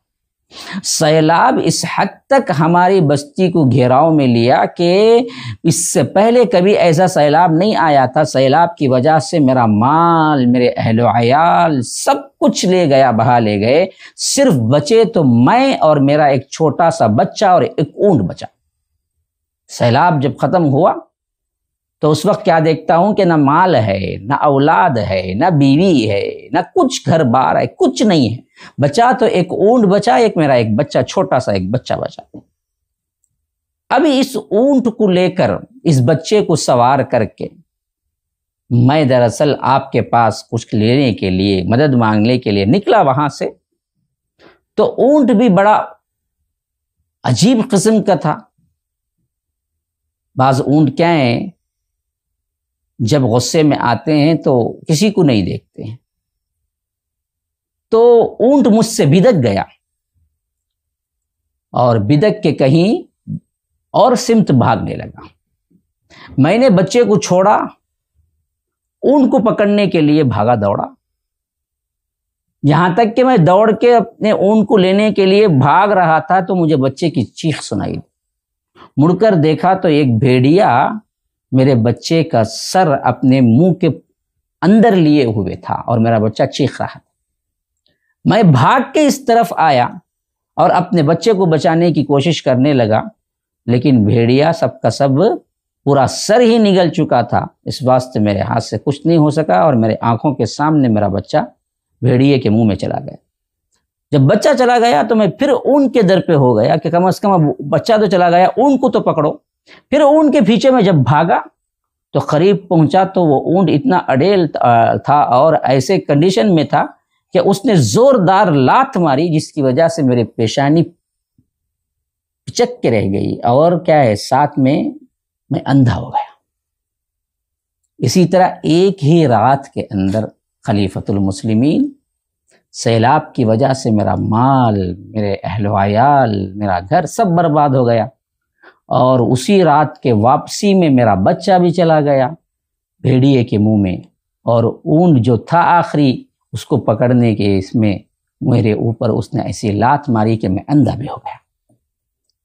سیلاب اس حد تک ہماری بستی کو گھیراؤ میں لیا کہ اس سے پہلے کبھی ایسا سیلاب نہیں آیا تھا۔ سیلاب کی وجہ سے میرا مال، میرے اہل و عیال سب کچھ لے گیا، بہا لے گئے، صرف بچے تو میں اور میرا ایک چھوٹا سا بچہ اور ایک اونٹ بچا۔ سیلاب جب ختم ہوا تو اس وقت کیا دیکھتا ہوں کہ نہ مال ہے، نہ اولاد ہے، نہ بیوی ہے، نہ کچھ گھر بار ہے، کچھ نہیں ہے، بچا تو ایک اونٹ بچا، ایک میرا ایک بچہ، چھوٹا سا ایک بچہ بچا۔ ابھی اس اونٹ کو لے کر، اس بچے کو سوار کر کے میں دراصل آپ کے پاس کچھ لینے کے لیے، مدد مانگنے کے لیے نکلا وہاں سے، تو اونٹ بھی بڑا عجیب قسم کا تھا، بعض اونٹ کیا ہیں، جب غصے میں آتے ہیں تو کسی کو نہیں دیکھتے ہیں. تو اونٹ مجھ سے بدک گیا اور بدک کے کہیں اور سمت بھاگنے لگا. میں نے بچے کو چھوڑا، اونٹ کو پکڑنے کے لیے بھاگا دوڑا. یہاں تک کہ میں دوڑ کے اپنے اونٹ کو لینے کے لیے بھاگ رہا تھا تو مجھے بچے کی چیخ سنائی. مڑ کر دیکھا تو ایک بھیڑیا میرے بچے کا سر اپنے منہ کے اندر لیے ہوئے تھا اور میرا بچہ چیخ رہا تھا. میں بھاگ کے اس طرف آیا اور اپنے بچے کو بچانے کی کوشش کرنے لگا، لیکن بھیڑیا سب کا سب پورا سر ہی نگل چکا تھا. اس واسطے میرے ہاتھ سے کچھ نہیں ہو سکا اور میرے آنکھوں کے سامنے میرا بچہ بھیڑیے کے منہ میں چلا گیا. جب بچہ چلا گیا تو میں پھر اونٹ کے در پہ ہو گیا کہ کم از کم اب بچہ تو چلا گیا، اونٹ کو تو پکڑو. پھر اونٹ کے پیچھے میں جب بھاگا تو قریب پہنچا تو وہ اونٹ اتنا اڈیل تھا اور ایسے کنڈیشن میں تھا کہ اس نے زوردار لات ماری، جس کی وجہ سے میری پیشانی پچک کے رہ گئی اور کیا ہے ساتھ میں اندھا ہو گیا. اسی طرح ایک ہی رات کے اندر خلیفۃ المسلمین سیلاب کی وجہ سے میرا مال، میرے اہل و عیال، میرا گھر سب برباد ہو گیا، اور اسی رات کے واپسی میں میرا بچہ بھی چلا گیا بھیڑیے کے منہ میں، اور اونٹ جو تھا آخری اس کو پکڑنے کے اس میں میرے اوپر اس نے ایسی لات ماری کہ میں اندھا بھی ہو گیا.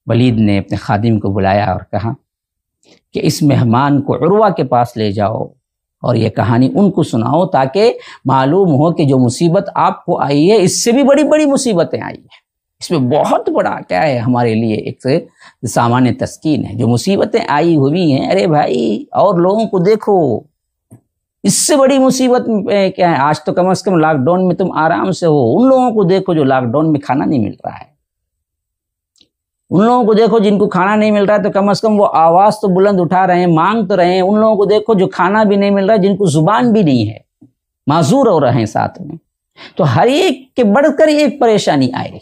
ولید نے اپنے خادم کو بلایا اور کہا کہ اس مہمان کو عروہ کے پاس لے جاؤ اور یہ کہانی ان کو سناؤ تاکہ معلوم ہو کہ جو مصیبت آپ کو آئی ہے اس سے بھی بڑی بڑی مصیبتیں آئی ہیں. اس میں بہت بڑا کیا ہے ہمارے لیے ایک سامان تسکین ہے. جو مصیبتیں آئی ہوئی ہیں، ارے بھائی اور لوگوں کو دیکھو، اس سے بڑی مصیبت کیا ہے. آج تو کم از کم لاک ڈاؤن میں تم آرام سے ہو، ان لوگوں کو دیکھو جو لاک ڈاؤن میں کھانا نہیں مل رہا ہے. ان لوگوں کو دیکھو جن کو کھانا نہیں مل رہا ہے تو کم از کم وہ آواز تو بلند اٹھا رہے ہیں، مانگ تو رہے ہیں. ان لوگوں کو دیکھو جو کھانا بھی نہیں مل رہا ہے، جن کو زبان بھی نہیں ہے، معذور ہو رہے ہیں ساتھ میں. تو ہر ایک کے بڑھ کر ایک پریشانی آئے گی.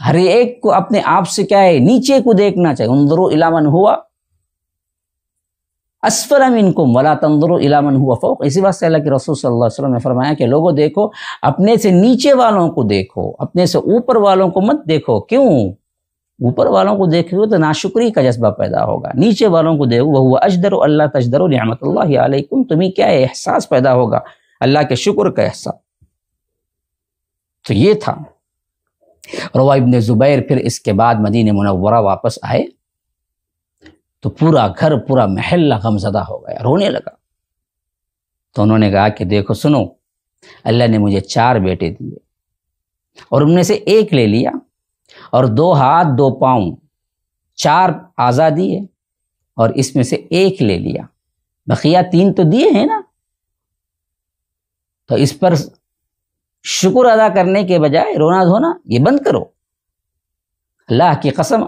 ہر ایک کو اپنے آپ سے کیا ہے نیچے کو دیکھنا چاہیے. انظروا الی من ہوا اسفل منکم ولا تنظروا الی من هو فوق. اسی بات سے اللہ کے رسول صلی اللہ علیہ وسلم نے فرمایا کہ لوگوں دیکھو اپنے سے نیچے والوں کو دیکھو، اپنے سے اوپر والوں کو مت دیکھو. کیوں؟ اوپر والوں کو دیکھو تو ناشکری کا جذبہ پیدا ہوگا. نیچے والوں کو دیکھو وہو اجدر اللہ تجدروا نعمت اللہ علیکم. تمہیں کیا ہے احساس پیدا ہوگا اللہ کے شکر کا احساس. تو یہ تھا. روح ابن زبیر پھر اس کے بعد مدینہ منورہ واپس آئے تو پورا گھر پورا محلہ غمزدہ ہو گیا، رونے لگا. تو انہوں نے کہا کہ دیکھو سنو، اللہ نے مجھے 4 بیٹے دیے اور ان میں سے ایک لے لیا، اور 2 ہاتھ 2 پاؤں 4 اعضاء دیے اور اس میں سے ایک لے لیا، بقیہ 3 تو دیے ہیں نا. تو اس پر شکر ادا کرنے کے بجائے رونا دھونا یہ بند کرو. اللہ کی قسم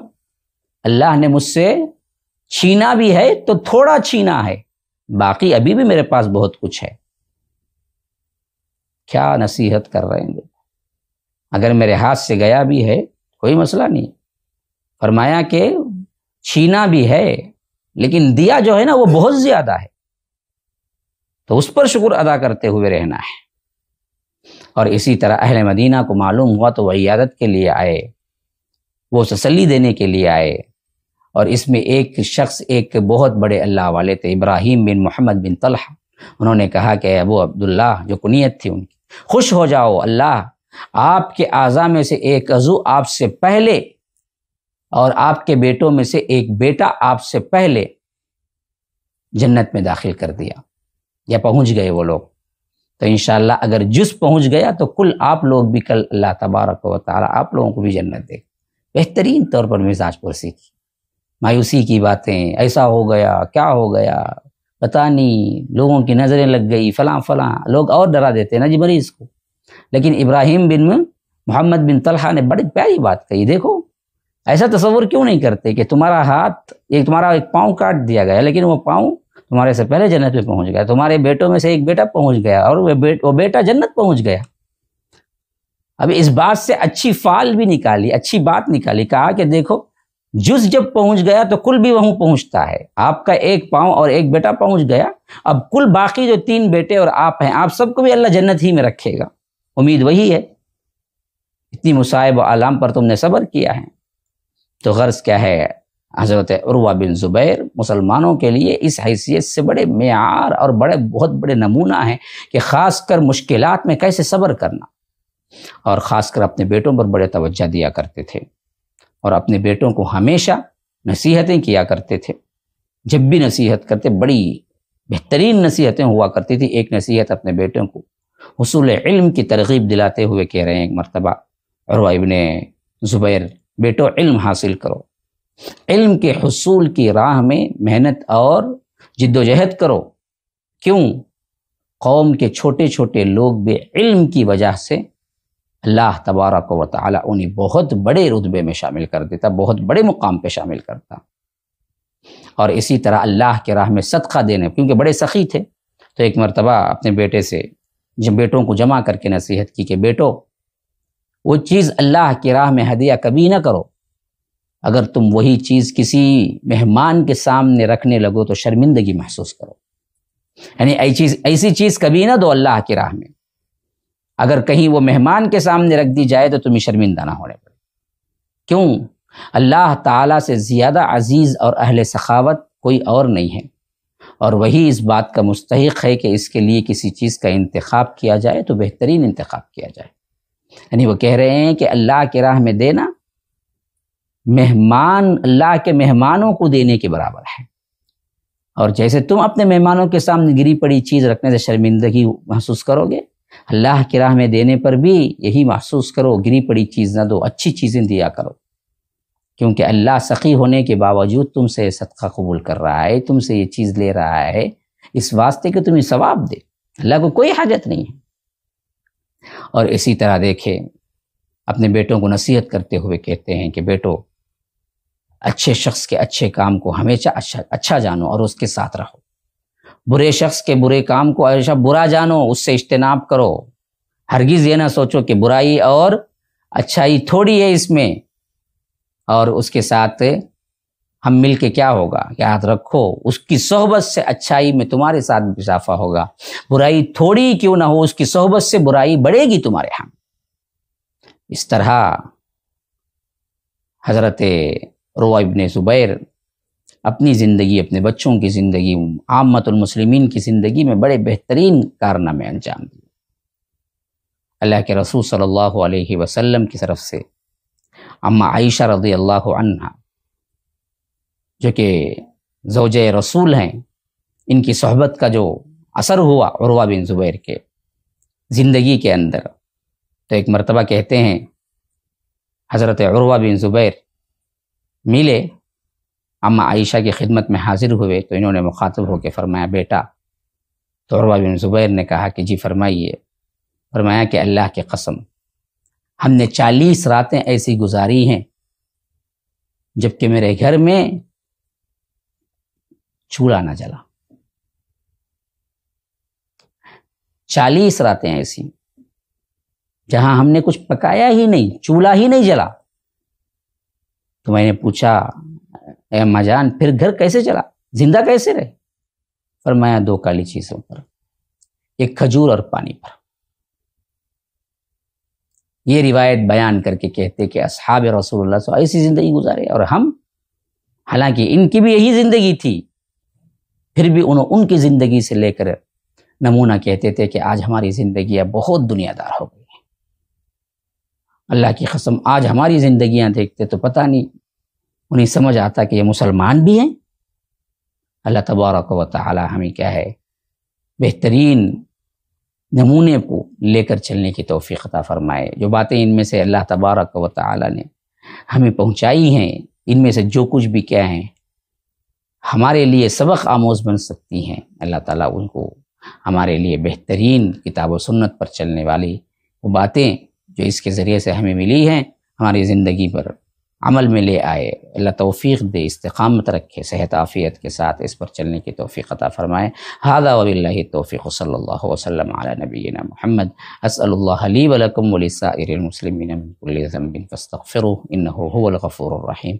اللہ نے مجھ سے چھینا بھی ہے تو تھوڑا چھینا ہے، باقی ابھی بھی میرے پاس بہت کچھ ہے. کیا نصیحت کر رہے ہیں. اگر میرے ہاتھ سے گیا بھی ہے کوئی مسئلہ نہیں. فرمایا کہ چھینا بھی ہے لیکن دیا جو ہے نا وہ بہت زیادہ ہے، تو اس پر شکر ادا کرتے ہوئے رہنا ہے. اور اسی طرح اہل مدینہ کو معلوم ہوا تو وہ عیادت کے لیے آئے، وہ تسلی دینے کے لیے آئے. اور اس میں ایک شخص ایک بہت بڑے اللہ والے تھے، ابراہیم بن محمد بن طلحہ. انہوں نے کہا کہ ابو عبداللہ جو کنیت تھی ان کی، خوش ہو جاؤ، اللہ آپ کے اعضاء میں سے ایک عضو آپ سے پہلے اور آپ کے بیٹوں میں سے ایک بیٹا آپ سے پہلے جنت میں داخل کر دیا یا پہنچ گئے وہ لوگ. تو انشاءاللہ اگر جز پہنچ گیا تو کل آپ لوگ بھی کل اللہ تبارک و تعالی آپ لوگوں کو بھی جنت دے. بہترین طور پر مزاج پرسی کی، مایوسی کی باتیں، ایسا ہو گیا کیا ہو گیا پتہ نہیں، لوگوں کی نظریں لگ گئی، فلاں فلاں، لوگ اور ڈرا دیتے ہیں نا جی مریض کو. لیکن ابراہیم بن محمد بن طلحہ نے بڑی پیاری بات کہی. دیکھو ایسا تصور کیوں نہیں کرتے کہ تمہارا ہاتھ تمہارا ایک پاؤں کاٹ دیا گیا لیکن وہ پاؤں تمہارے سے پہلے جنت میں پہنچ گیا، تمہارے بیٹوں میں سے ایک بیٹا پہنچ گیا اور وہ بیٹا جنت پہنچ گیا. اب اس بات سے اچھی فال بھی نکالی، اچھی بات نکالی، کہا کہ دیکھو جز جب پہنچ گیا تو کل بھی وہاں پہنچتا ہے. آپ کا ایک پاؤں اور ایک بیٹا پہنچ گیا، اب کل باقی جو 3 بیٹے اور آپ ہیں، آپ سب کو بھی اللہ جنت ہی میں رکھے گا. امید وہی ہے. اتنی مصائب و آلام پر تم نے صبر کیا ہے. تو غرض کیا ہے، حضرت عروہ بن زبیر مسلمانوں کے لیے اس حیثیت سے بڑے معیار اور بہت بڑے نمونہ ہیں کہ خاص کر مشکلات میں کیسے صبر کرنا، اور خاص کر اپنے بیٹوں پر بڑے توجہ دیا کرتے تھے، اور اپنے بیٹوں کو ہمیشہ نصیحتیں کیا کرتے تھے. جب بھی نصیحت کرتے بڑی بہترین نصیحتیں ہوا کرتی تھی. ایک نصیحت اپنے بیٹوں کو حصول علم کی ترغیب دلاتے ہوئے کہہ رہے ہیں ایک مرتبہ عروہ ابن زبیر، بیٹو علم حاصل کرو، علم کے حصول کی راہ میں محنت اور جد و جہد کرو. کیوں؟ قوم کے چھوٹے چھوٹے لوگ بھی علم کی وجہ سے اللہ تبارک و تعالی انہیں بہت بڑے رتبے میں شامل کر دیتا، بہت بڑے مقام پہ شامل کرتا. اور اسی طرح اللہ کے راہ میں صدقہ دینے، کیونکہ بڑے سخی تھے، تو ایک مرتبہ اپنے بیٹے سے جب بیٹوں کو جمع کر کے نصیحت کی کہ بیٹو، وہ چیز اللہ کی راہ میں ہدیہ کبھی نہ کرو. اگر تم وہی چیز کسی مہمان کے سامنے رکھنے لگو تو شرمندگی محسوس کرو. یعنی ایسی چیز کبھی نہ دو اللہ کی راہ میں. اگر کہیں وہ مہمان کے سامنے رکھ دی جائے تو تمہیں شرمندہ نہ ہونے پڑے. کیوں؟ اللہ تعالیٰ سے زیادہ عزیز اور اہل سخاوت کوئی اور نہیں ہے، اور وہی اس بات کا مستحق ہے کہ اس کے لیے کسی چیز کا انتخاب کیا جائے تو بہترین انتخاب کیا جائے. یعنی وہ کہہ رہے ہیں کہ اللہ کی راہ میں دینا اللہ کے مہمانوں کو دینے کے برابر ہے. اور جیسے تم اپنے مہمانوں کے سامنے گری پڑی چیز رکھنے سے شرمندگی محسوس کرو گے، اللہ کی راہ میں دینے پر بھی یہی محسوس کرو، گری پڑی چیز نہ دو، اچھی چیزیں دیا کرو. کیونکہ اللہ سخی ہونے کے باوجود تم سے صدقہ قبول کر رہا ہے، تم سے یہ چیز لے رہا ہے اس واسطے کہ تمہیں ثواب دے. اللہ کو کوئی حاجت نہیں ہے. اور اسی طرح دیکھیں اپنے بیٹوں کو نصیحت کرتے ہوئے کہتے ہیں کہ بیٹو، اچھے شخص کے اچھے کام کو ہمیشہ اچھا جانو اور اس کے ساتھ رہو. برے شخص کے برے کام کو ہمیشہ برا جانو، اس سے اجتناب کرو. ہرگز یہ نہ سوچو کہ برائی اور اچھائی تھوڑی ہے اس میں، اور اس کے ساتھ ہم مل کے کیا ہوگا. یاد رکھو اس کی صحبت سے اچھائی میں تمہارے ساتھ اضافہ ہوگا. برائی تھوڑی کیوں نہ ہو، اس کی صحبت سے برائی بڑھے گی تمہارے ہاں. اس طرح حضرت عروہ ابن زبیر اپنی زندگی، اپنے بچوں کی زندگی، عامت المسلمین کی زندگی میں بڑے بہترین کارنامے انجام دیے. اللہ کے رسول صلی اللہ علیہ وسلم کی طرف سے اما عائشہ رضی اللہ عنہا، جو کہ زوجہ رسول ہیں، ان کی صحبت کا جو اثر ہوا عروہ بن زبیر کے زندگی کے اندر، تو ایک مرتبہ کہتے ہیں حضرت عروہ بن زبیر ملے، اما عائشہ کی خدمت میں حاضر ہوئے تو انہوں نے مخاطب ہو کے فرمایا بیٹا. تو عروہ بن زبیر نے کہا کہ جی فرمائیے. فرمایا کہ اللہ کی قسم ہم نے 40 راتیں ایسی گزاری ہیں جبکہ میرے گھر میں چولہا نہ جلا. 40 راتیں ایسی جہاں ہم نے کچھ پکایا ہی نہیں، چولہا ہی نہیں جلا. تو میں نے پوچھا اے اماں جان پھر گھر کیسے چلا، زندہ کیسے رہے؟ فرمایا 2 کالی چیزوں پر، ایک کھجور اور پانی پر. یہ روایت بیان کر کے کہتے کہ اصحاب رسول اللہ صلی اللہ علیہ وسلم ایسی زندگی گزارے، اور ہم حالانکہ ان کی بھی یہی زندگی تھی، پھر بھی ان کی زندگی سے لے کر نمونہ کہتے تھے کہ آج ہماری زندگیاں بہت دنیا دار ہو گئی ہیں. اللہ کی قسم آج ہماری زندگیاں دیکھتے تو پتہ نہیں انہیں سمجھ آتا کہ یہ مسلمان بھی ہیں. اللہ تبارک و تعالی ہمیں کیا ہے بہترین نمونے کو لے کر چلنے کی توفیق عطا فرمائے. جو باتیں ان میں سے اللہ تبارک و تعالی نے ہمیں پہنچائی ہیں، ان میں سے جو کچھ بھی کیا ہیں ہمارے لیے سبق آموز بن سکتی ہیں، اللہ تعالیٰ ان کو ہمارے لیے بہترین کتاب و سنت پر چلنے والی وہ باتیں جو اس کے ذریعے سے ہمیں ملی ہیں ہماری زندگی پر عمل میں لے آئے. اللہ توفیق دے، استقامت رکھے، صحت عافیت کے ساتھ اس پر چلنے کی توفیق عطا فرمائے. ھذا وباللہ التوفیق، صلی اللہ وسلم علی نبینا محمد. اسأل اللہ لی ولکم ولسائر المسلمین من کل ذنب فاستغفروہ انہ هو الغفور الرحیم.